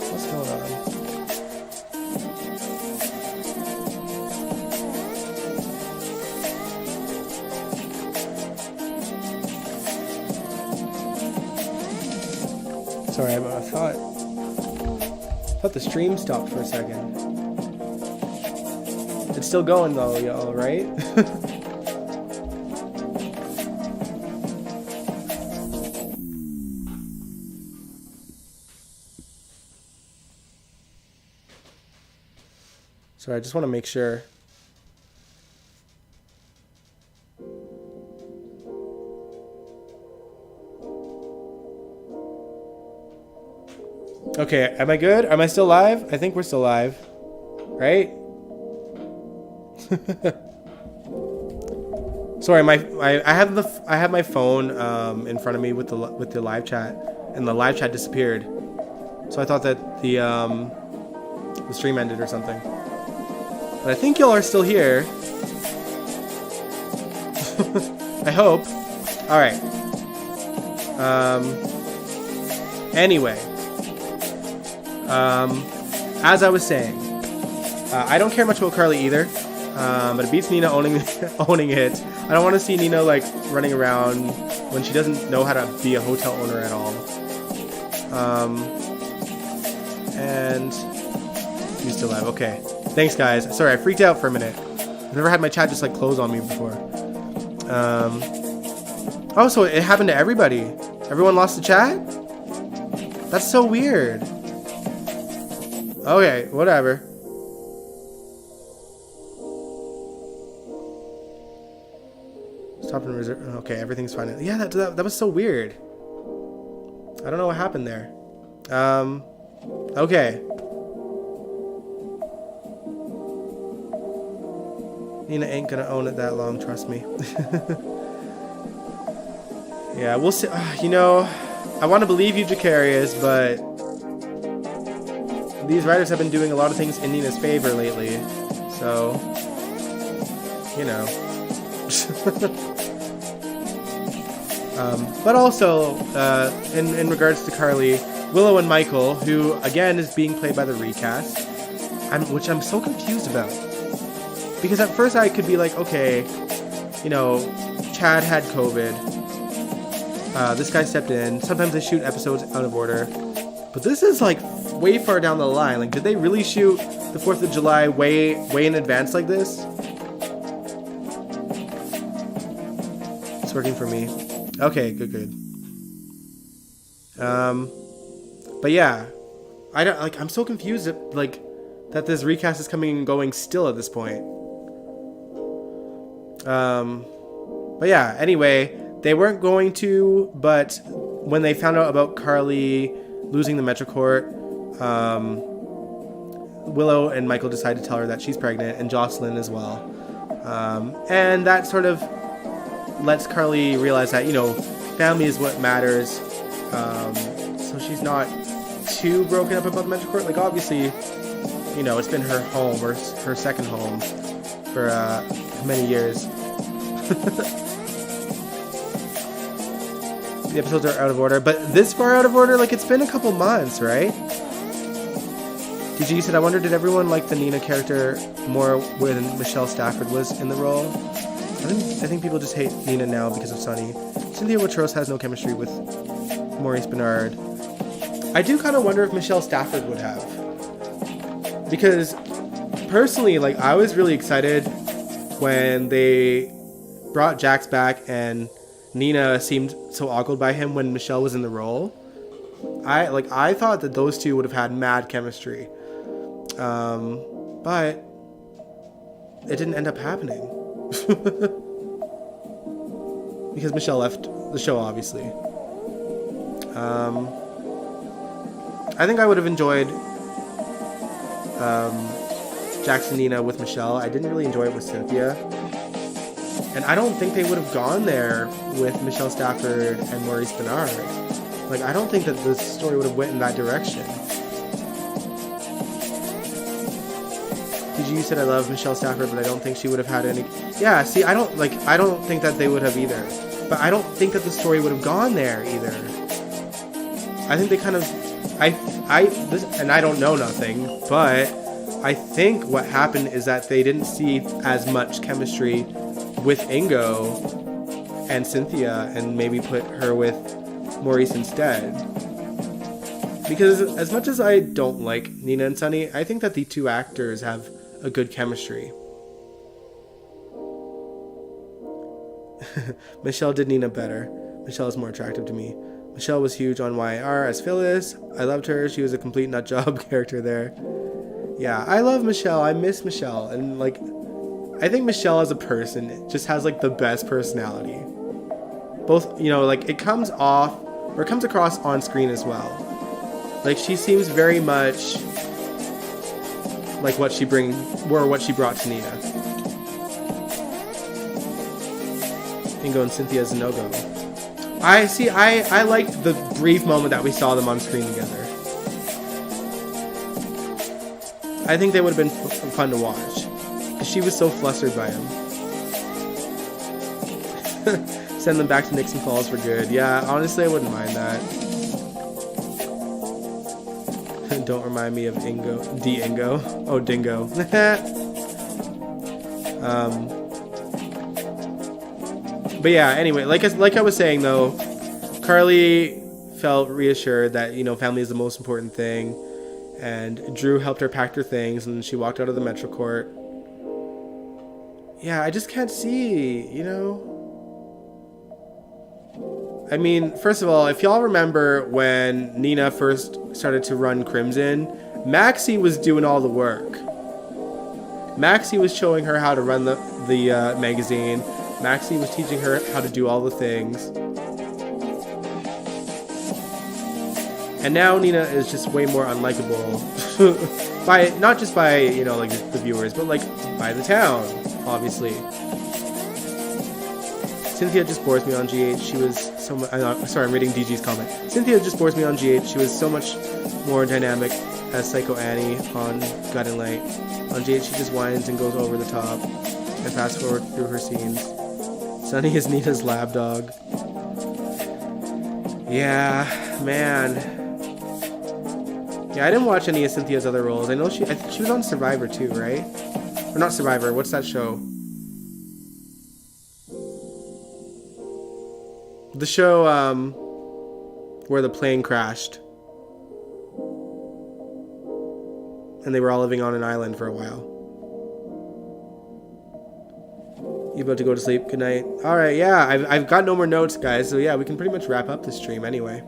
What's going on? Sorry, I thought thought the stream stopped for a second. It's still going though, y'all, right? Sorry, I just want to make sure. Okay, am I good? Am I still live? I think we're still live, right? Sorry, I have my phone in front of me with the live chat, and the live chat disappeared. So I thought that the stream ended or something. But I think y'all are still here. I hope. All right. Anyway. As I was saying, I don't care much about Carly either, but it beats Nina owning it. I don't want to see Nina like running around when she doesn't know how to be a hotel owner at all. And you still live? Okay. Thanks, guys. Sorry, I freaked out for a minute. I've never had my chat just like close on me before. Oh, so it happened to everybody. Everyone lost the chat? That's so weird. Okay, whatever. Stop and reserve. Okay, everything's fine. Yeah, that was so weird. I don't know what happened there. Okay. Nina ain't gonna own it that long, trust me. Yeah, we'll see. You know, I want to believe you, Jacarius, but these writers have been doing a lot of things in Nina's favor lately, so, you know. But also, in regards to Carly, Willow and Michael, who again is being played by the recast, which I'm so confused about. Because at first I could be like, okay, you know, Chad had COVID. This guy stepped in. Sometimes they shoot episodes out of order. But this is like way far down the line. Like, did they really shoot the 4th of July way in advance like this? It's working for me. Okay, good. But yeah, I'm so confused that this recast is coming and going still at this point. But yeah, anyway, they weren't going to, but when they found out about Carly losing the Metrocourt, Willow and Michael decided to tell her that she's pregnant, and Jocelyn as well. And that sort of lets Carly realize that, you know, family is what matters. So she's not too broken up about the Metrocourt. Like, obviously, you know, it's been her home, or her second home, for many years. The episodes are out of order, but this far out of order, like, it's been a couple months, right? DG said, I wonder, did everyone like the Nina character more when Michelle Stafford was in the role? I think people just hate Nina now because of Sunny. Cynthia Watros has no chemistry with Maurice Benard. I do kind of wonder if Michelle Stafford would have. Because, personally, like, I was really excited when they brought Jax back and Nina seemed so awkward by him when Michelle was in the role. I thought that those two would have had mad chemistry. But it didn't end up happening. Because Michelle left the show, obviously. I think I would have enjoyed Jax and Nina with Michelle. I didn't really enjoy it with Cynthia. And I don't think they would have gone there with Michelle Stafford and Maurice Benard. Like, I don't think that the story would have went in that direction. You said I love Michelle Stafford, but I don't think she would have had any. Yeah, see, I don't think that they would have either. But I don't think that the story would have gone there either. I think they kind of, and I don't know nothing, but I think what happened is that they didn't see as much chemistry with Ingo and Cynthia, and maybe put her with Maurice instead. Because as much as I don't like Nina and Sunny, I think that the two actors have a good chemistry. Michelle did Nina better. Michelle is more attractive to me. Michelle was huge on YR as Phyllis. I loved her. She was a complete nutjob character there. Yeah, I love Michelle. I miss Michelle. And, like, I think Michelle as a person just has, like, the best personality. Both, you know, like, it comes across on screen as well. Like, she seems very much like what she brought to Nina. Ingo and Cynthia's a no-go. I liked the brief moment that we saw them on screen together. I think they would have been fun to watch. Because she was so flustered by him. Send them back to Nixon Falls for good. Yeah, honestly, I wouldn't mind that. Don't remind me of Ingo. Oh, Dingo. But yeah, anyway, like I was saying though, Carly felt reassured that, you know, family is the most important thing, and Drew helped her pack her things, and she walked out of the Metro Court. Yeah, I just can't see, you know. I mean, first of all, if y'all remember when Nina first started to run Crimson, Maxie was doing all the work. Maxie was showing her how to run the magazine. Maxie was teaching her how to do all the things. And now Nina is just way more unlikable. Not just by, you know, like the viewers, but like by the town, obviously. Cynthia just bores me on GH. She was so much... sorry, I'm reading DG's comment. Cynthia just bores me on GH. She was so much more dynamic as Psycho Annie on Guiding Light. On GH, she just whines and goes over the top and fast forward through her scenes. Sunny is Nina's lab dog. Yeah, man. Yeah, I didn't watch any of Cynthia's other roles. I know she was on Survivor too, right? Or not Survivor, what's that show? The show, where the plane crashed. And they were all living on an island for a while. You about to go to sleep? Good night. Alright, yeah, I've got no more notes, guys. So yeah, we can pretty much wrap up this stream anyway.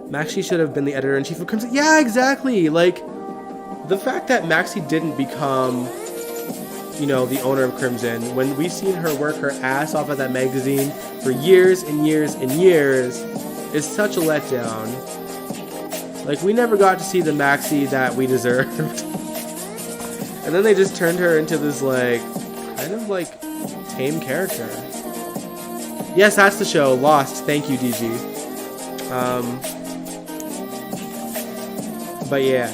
Maxie should have been the editor-in-chief of Crimson. Yeah, exactly! Like, the fact that Maxie didn't become, you know, the owner of Crimson, when we've seen her work her ass off at that magazine for years and years and years, is such a letdown. Like, we never got to see the Maxie that we deserved. And then they just turned her into this, like, kind of, like, tame character. Yes, that's the show. Lost. Thank you, DG. But yeah.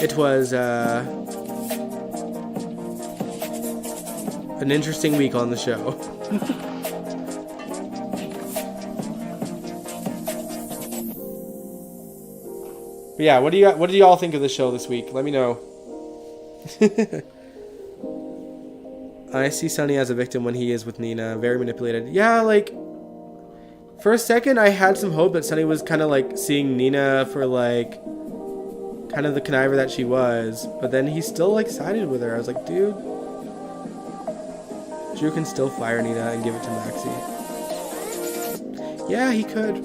It was, an interesting week on the show. But yeah, what do y'all think of the show this week? Let me know. I see Sunny as a victim when he is with Nina. Very manipulated. Yeah, like, for a second I had some hope that Sunny was kind of like seeing Nina for like kind of the conniver that she was, but then he still like sided with her. I was like, dude, Drew can still fire Nina and give it to Maxie. Yeah, he could.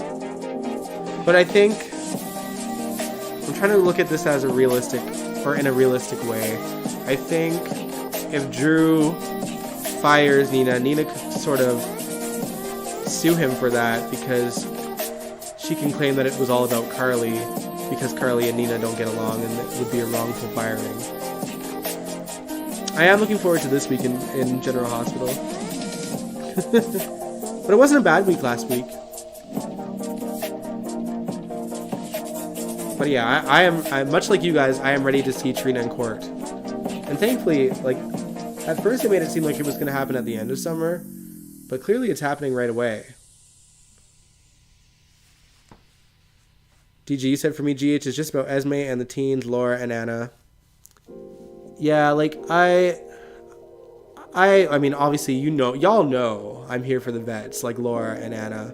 But I think I'm trying to look at this as in a realistic way. I think if Drew fires Nina, Nina could sort of sue him for that because she can claim that it was all about Carly because Carly and Nina don't get along and it would be a wrongful firing. I am looking forward to this week in General Hospital. But it wasn't a bad week last week. But yeah, I'm much like you guys, I am ready to see Trina in court. And thankfully, like, at first it made it seem like it was going to happen at the end of summer, but clearly it's happening right away. DG said, for me, GH is just about Esme and the teens, Laura and Anna. Yeah, like, I mean, obviously, y'all know I'm here for the vets, like Laura and Anna.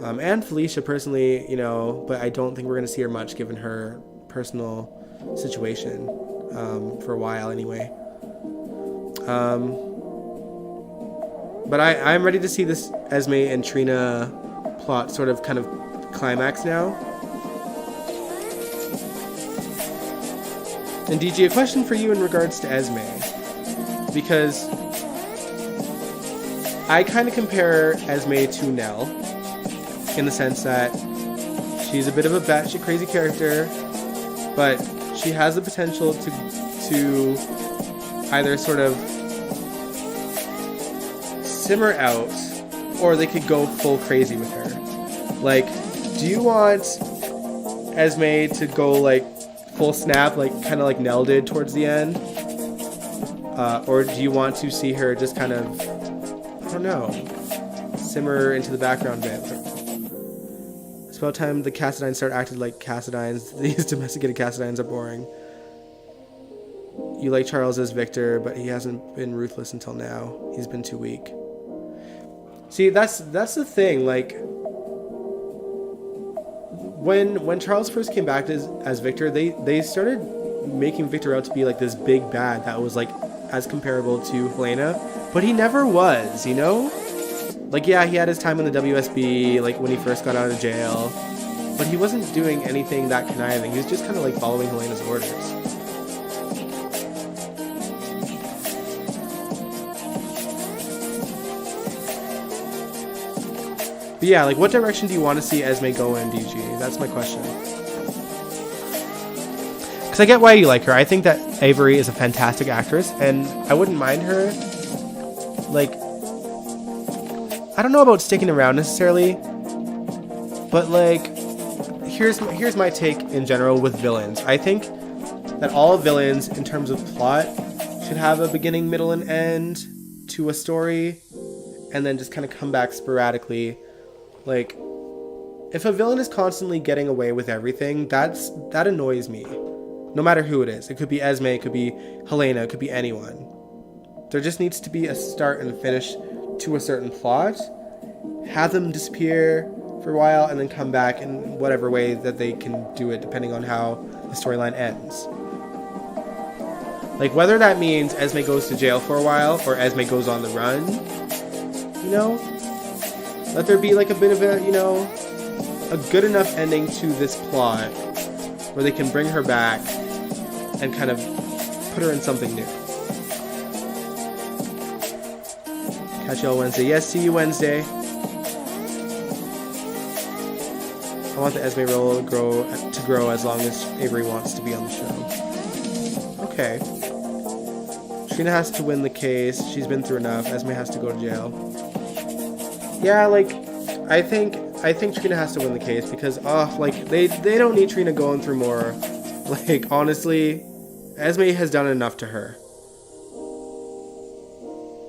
And Felicia personally, you know, but I don't think we're going to see her much given her personal situation for a while anyway. But I'm ready to see this Esme and Trina plot sort of kind of climax now. And DG, a question for you in regards to Esme, because I kind of compare Esme to Nell in the sense that she's a bit of a batshit crazy character, but she has the potential to either sort of simmer out, or they could go full crazy with her. Like, do you want Esme to go like full snap, like kind of like Nell did towards the end, or do you want to see her just kind of, I don't know, simmer into the background a bit? It's about time the Cassadines start acting like Cassadines. These domesticated Cassadines are boring. You like Charles as Victor, but he hasn't been ruthless until now. He's been too weak. See, that's the thing. Like, when Charles first came back as Victor, they started making Victor out to be like this big bad that was like as comparable to Helena, but he never was, you know? Like, yeah, he had his time in the WSB, like when he first got out of jail, but he wasn't doing anything that conniving. He was just kind of like following Helena's orders. But yeah, like, what direction do you want to see Esme go in, DG? That's my question. Because I get why you like her. I think that Avery is a fantastic actress, and I wouldn't mind her, like, I don't know about sticking around necessarily, but, like, here's my take in general with villains. I think that all villains, in terms of plot, should have a beginning, middle, and end to a story, and then just kind of come back sporadically. Like, if a villain is constantly getting away with everything, that annoys me. No matter who it is. It could be Esme, it could be Helena, it could be anyone. There just needs to be a start and a finish to a certain plot. Have them disappear for a while and then come back in whatever way that they can do it, depending on how the storyline ends. Like, whether that means Esme goes to jail for a while or Esme goes on the run, you know? Let there be like a bit of a, you know, a good enough ending to this plot where they can bring her back and kind of put her in something new. Catch y'all Wednesday. Yes, see you Wednesday. I want the Esme role to grow as long as Avery wants to be on the show. Okay. Trina has to win the case. She's been through enough. Esme has to go to jail. Yeah, like, I think Trina has to win the case because, like, they don't need Trina going through more. Like, honestly, Esme has done enough to her.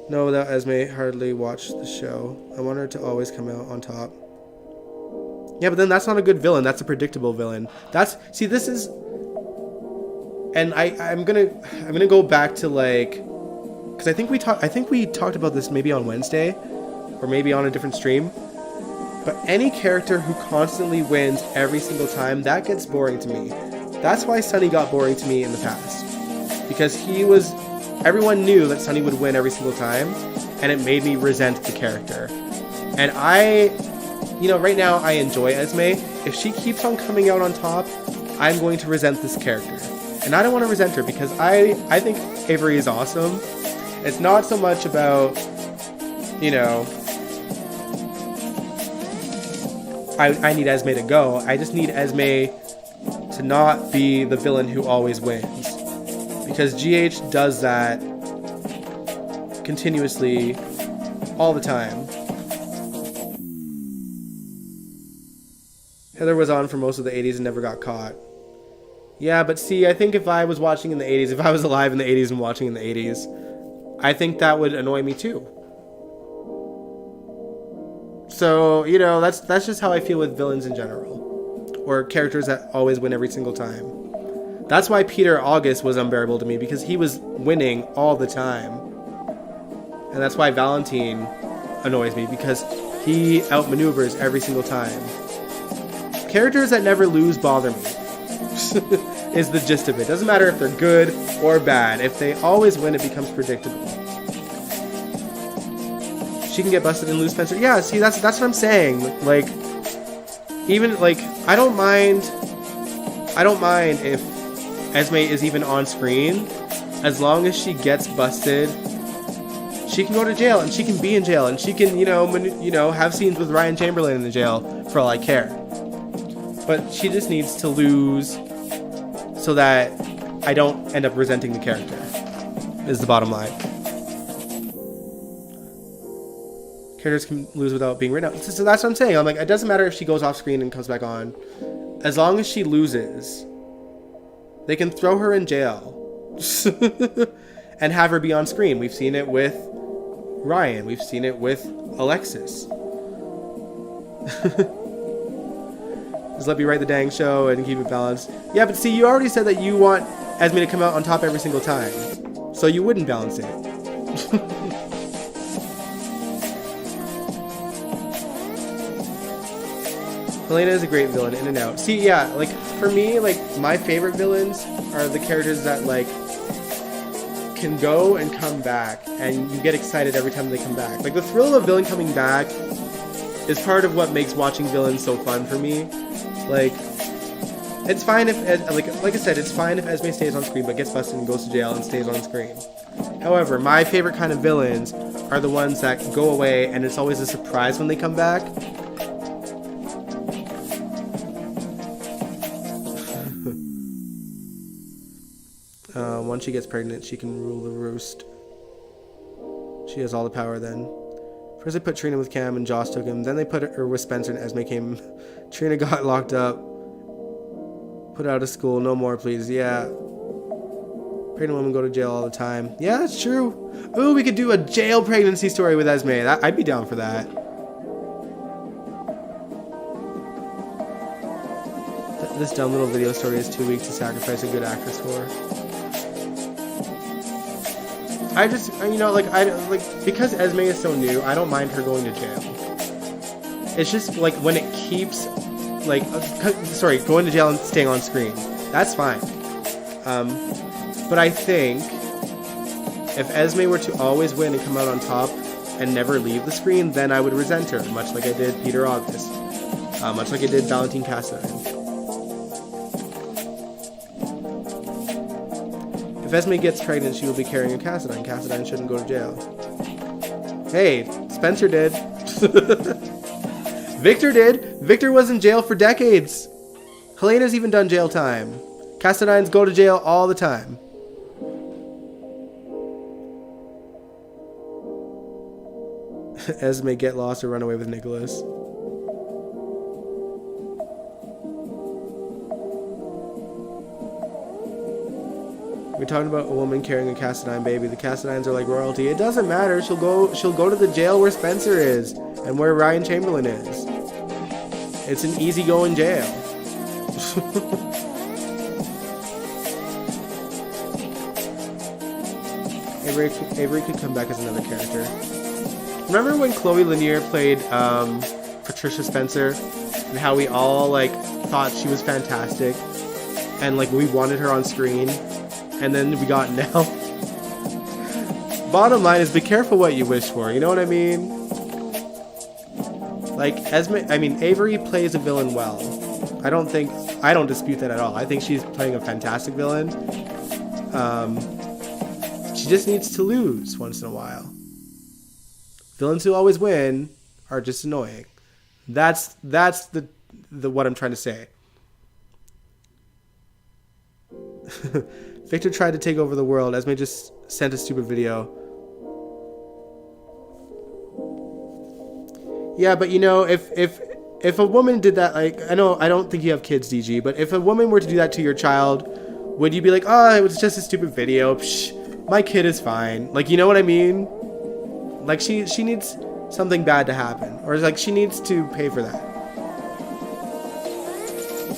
No, without Esme, hardly watch the show. I want her to always come out on top. Yeah, but then that's not a good villain. That's a predictable villain. See, this is, and I'm gonna go back to, like, because I think we talked about this maybe on Wednesday. Or maybe on a different stream. But any character who constantly wins every single time, that gets boring to me. That's why Sunny got boring to me in the past. Because everyone knew that Sunny would win every single time, and it made me resent the character. And right now I enjoy Esme. If she keeps on coming out on top, I'm going to resent this character. And I don't want to resent her because I think Avery is awesome. It's not so much about, you know, I need Esme to go. I just need Esme to not be the villain who always wins. Because GH does that continuously all the time. Heather was on for most of the 80s and never got caught. Yeah, but see, I think if I was watching in the 80s, if I was alive in the 80s and watching in the 80s, I think that would annoy me too. So, you know, that's just how I feel with villains in general. Or characters that always win every single time. That's why Peter August was unbearable to me, because he was winning all the time. And that's why Valentine annoys me, because he outmaneuvers every single time. Characters that never lose bother me. Is the gist of it. Doesn't matter if they're good or bad. If they always win, it becomes predictable. She can get busted and lose Spencer. Yeah, see, that's what I'm saying. Like, even like I don't mind if Esme is even on screen, as long as she gets busted. She can go to jail, and she can be in jail, and she can, have scenes with Ryan Chamberlain in the jail for all I care. But she just needs to lose so that I don't end up resenting the character, is the bottom line. Characters can lose without being written out. So that's what I'm saying. I'm like, it doesn't matter if she goes off screen and comes back on. As long as she loses, they can throw her in jail and have her be on screen. We've seen it with Ryan. We've seen it with Alexis. Just let me write the dang show and keep it balanced. Yeah, but see, you already said that you want Esme to come out on top every single time. So you wouldn't balance it. Helena is a great villain, in and out. See, yeah, like, for me, like, my favorite villains are the characters that, like, can go and come back, and you get excited every time they come back. Like, the thrill of a villain coming back is part of what makes watching villains so fun for me. Like, it's fine if, like I said, it's fine if Esme stays on screen, but gets busted and goes to jail and stays on screen. However, my favorite kind of villains are the ones that go away, and it's always a surprise when they come back. Once she gets pregnant, she can rule the roost. She has all the power then. First they put Trina with Cam and Joss took him. Then they put her with Spencer and Esme came. Trina got locked up. Put out of school. No more, please. Yeah. Pregnant women go to jail all the time. Yeah, that's true. Ooh, we could do a jail pregnancy story with Esme. I'd be down for that. This dumb little video story is too weak to sacrifice a good actress for. I just, because Esme is so new, I don't mind her going to jail. It's just, like, when it keeps, like, going to jail and staying on screen. That's fine. But I think if Esme were to always win and come out on top and never leave the screen, then I would resent her, much like I did Peter August. Much like I did Valentine Cassadine. If Esme gets pregnant, she will be carrying a Cassadine. Cassadine shouldn't go to jail. Hey, Spencer did. Victor did. Victor was in jail for decades. Helena's even done jail time. Cassadines go to jail all the time. Esme get lost or run away with Nicholas. We're talking about a woman carrying a Cassadine baby. The Cassadines are like royalty. It doesn't matter. She'll go to the jail where Spencer is and where Ryan Chamberlain is. It's an easygoing jail. Avery could come back as another character. Remember when Chloe Lanier played Patricia Spencer and how we all like thought she was fantastic and like we wanted her on screen? And then we got Nell. Bottom line is, be careful what you wish for. You know what I mean? Like Avery plays a villain well. I don't dispute that at all. I think she's playing a fantastic villain. She just needs to lose once in a while. Villains who always win are just annoying. That's the what I'm trying to say. Victor tried to take over the world. Esme just sent a stupid video. Yeah, but if a woman did that, like, I don't think you have kids, DG, but if a woman were to do that to your child, would you be like, oh, it was just a stupid video. Psh, my kid is fine. Like, you know what I mean? Like, she needs something bad to happen. Or, like, she needs to pay for that.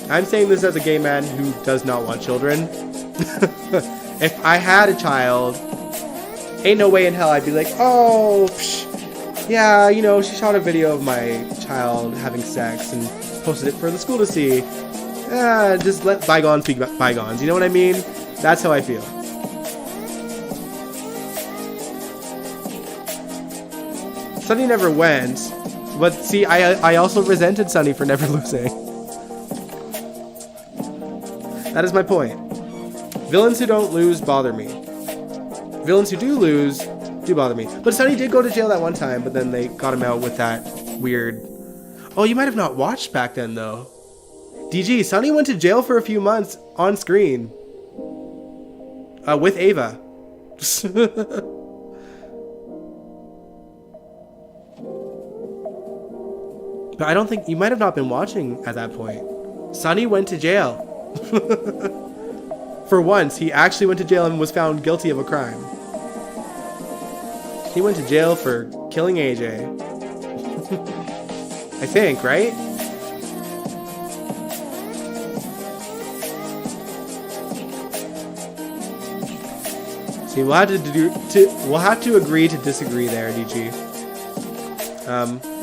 I'm saying this as a gay man who does not want children. If I had a child, ain't no way in hell I'd be like, oh, psh, yeah, you know, she shot a video of my child having sex and posted it for the school to see. Just let bygones be bygones. You know what I mean? That's how I feel. Sunny never went, but see, I also resented Sunny for never losing. That is my point. Villains who don't lose bother me. Villains who do lose do bother me. But Sunny did go to jail that one time, but then they got him out with that weird... Oh, you might have not watched back then, though. DG, Sunny went to jail for a few months on screen. With Ava. But I don't think... You might have not been watching at that point. Sunny went to jail. For once, he actually went to jail and was found guilty of a crime. He went to jail for killing AJ. I think, right? See, we'll have to agree to disagree there, DG.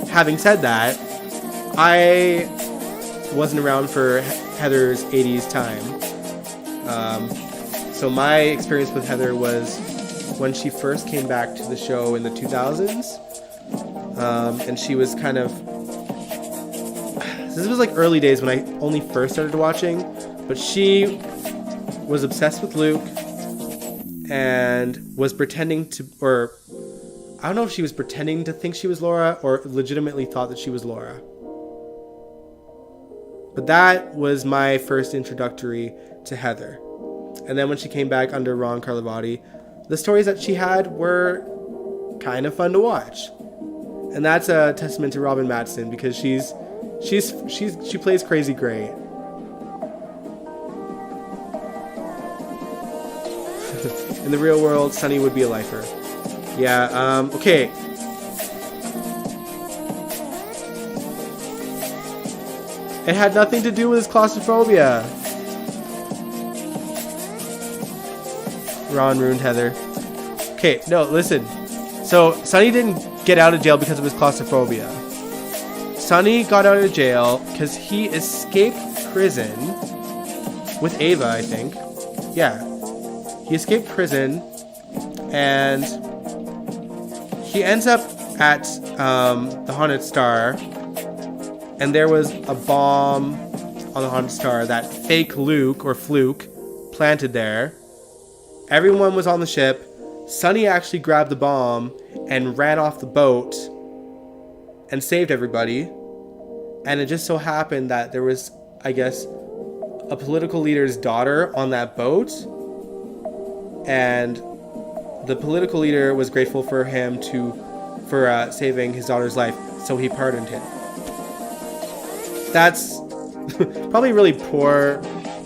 Having said that, I wasn't around for Heather's 80s time. So my experience with Heather was when she first came back to the show in the 2000s. And she was kind of... This was like early days when I only first started watching. But she was obsessed with Luke and was pretending to... Or I don't know if she was pretending to think she was Laura or legitimately thought that she was Laura. But that was my first introductory to Heather. And then when she came back under Ron Carlivati, the stories that she had were kind of fun to watch. And that's a testament to Robin Mattson because she plays crazy great. In the real world, Sunny would be a lifer. Yeah, okay. It had nothing to do with his claustrophobia. Ron ruined Heather. Okay, no, listen. So, Sunny didn't get out of jail because of his claustrophobia. Sunny got out of jail because he escaped prison with Ava, I think. Yeah. He escaped prison and he ends up at the Haunted Star, and there was a bomb on the Haunted Star that fake Luke or Fluke planted there. Everyone was on the ship. Sunny actually grabbed the bomb and ran off the boat and saved everybody. And it just so happened that there was, I guess, a political leader's daughter on that boat. And the political leader was grateful for him for saving his daughter's life, so he pardoned him. That's probably a really poor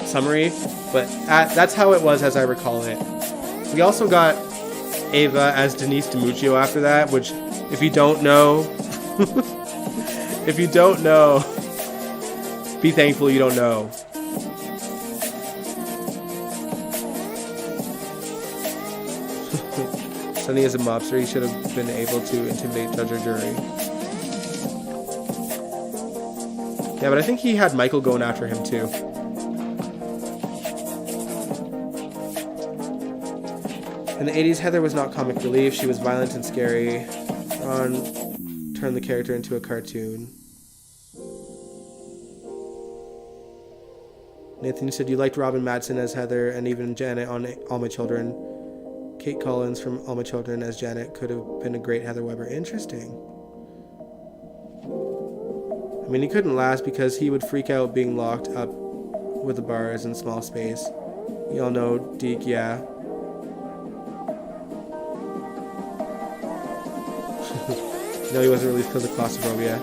summary, but that's how it was as I recall it. We also got Ava as Denise DiMuccio after that, which, if you don't know, be thankful you don't know. Sunny is a mobster. He should have been able to intimidate judge or jury. Yeah, but I think he had Michael going after him too. In the 80s, Heather was not comic relief. She was violent and scary. Ron turned the character into a cartoon. Nathan, you said you liked Robin Mattson as Heather and even Janet on All My Children. Kate Collins from All My Children as Janet could have been a great Heather Weber. Interesting. I mean, he couldn't last because he would freak out being locked up with the bars in small space. You all know Deke, yeah. No, he wasn't released because of claustrophobia.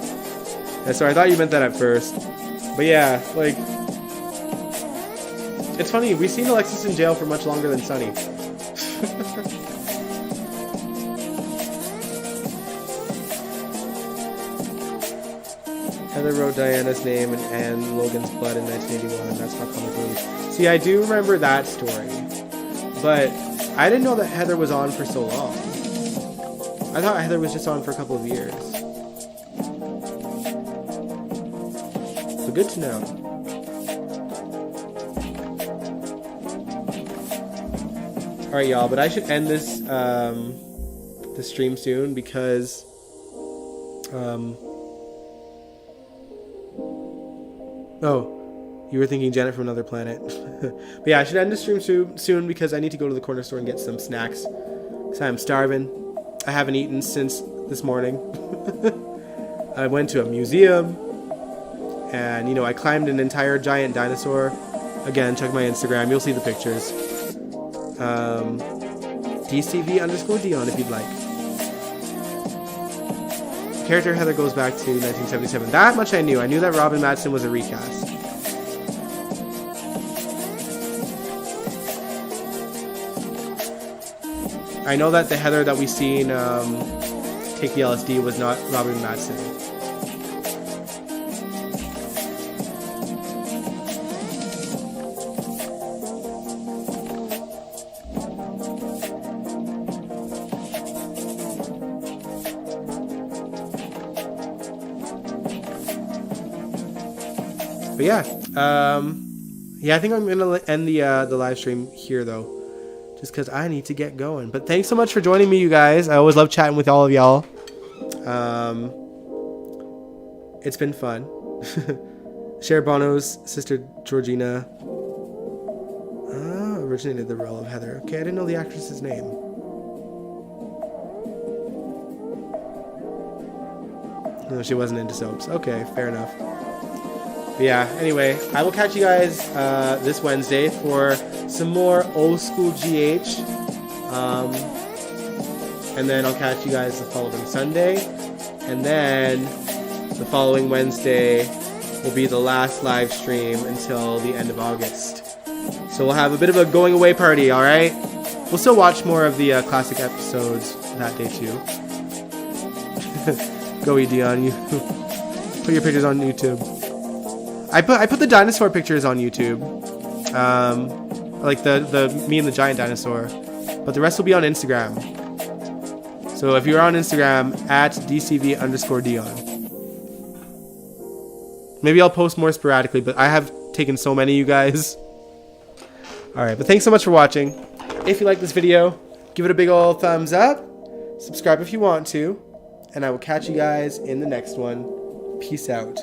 Yeah, sorry, I thought you meant that at first. But yeah, like... It's funny, we've seen Alexis in jail for much longer than Sunny. Heather wrote Diana's name and Anne Logan's blood in 1981. That's not comic relief. See, I do remember that story. But I didn't know that Heather was on for so long. I thought Heather was just on for a couple of years. So good to know. Alright, y'all, but I should end this the stream soon because oh, you were thinking Janet from another planet. But yeah, I should end the stream soon because I need to go to the corner store and get some snacks because I'm starving. I haven't eaten since this morning. I went to a museum and, you know, I climbed an entire giant dinosaur. Again, check my Instagram. You'll see the pictures. DCV_Dion if you'd like. Character Heather goes back to 1977. That much I knew. I knew that Robin Madsen was a recast. I know that the Heather that we seen take the LSD was not Robin Madsen. But yeah, yeah, I think I'm gonna end the live stream here though, just because I need to get going. But thanks so much for joining me, you guys. I always love chatting with all of y'all. It's been fun. Cher Bono's sister Georgina originated the role of Heather. Okay, I didn't know the actress's name. No, she wasn't into soaps. Okay, fair enough. But yeah, anyway, I will catch you guys this Wednesday for some more old school GH. And then I'll catch you guys the following Sunday. And then the following Wednesday will be the last live stream until the end of August. So we'll have a bit of a going away party, alright? We'll still watch more of the classic episodes that day too. Go Dion, you put your pictures on YouTube. I put the dinosaur pictures on YouTube, like the me and the giant dinosaur, but the rest will be on Instagram. So if you're on Instagram at DCV_Dion, maybe I'll post more sporadically, but I have taken so many, you guys. All right, but thanks so much for watching. If you like this video, give it a big old thumbs up. Subscribe if you want to, and I will catch you guys in the next one. Peace out.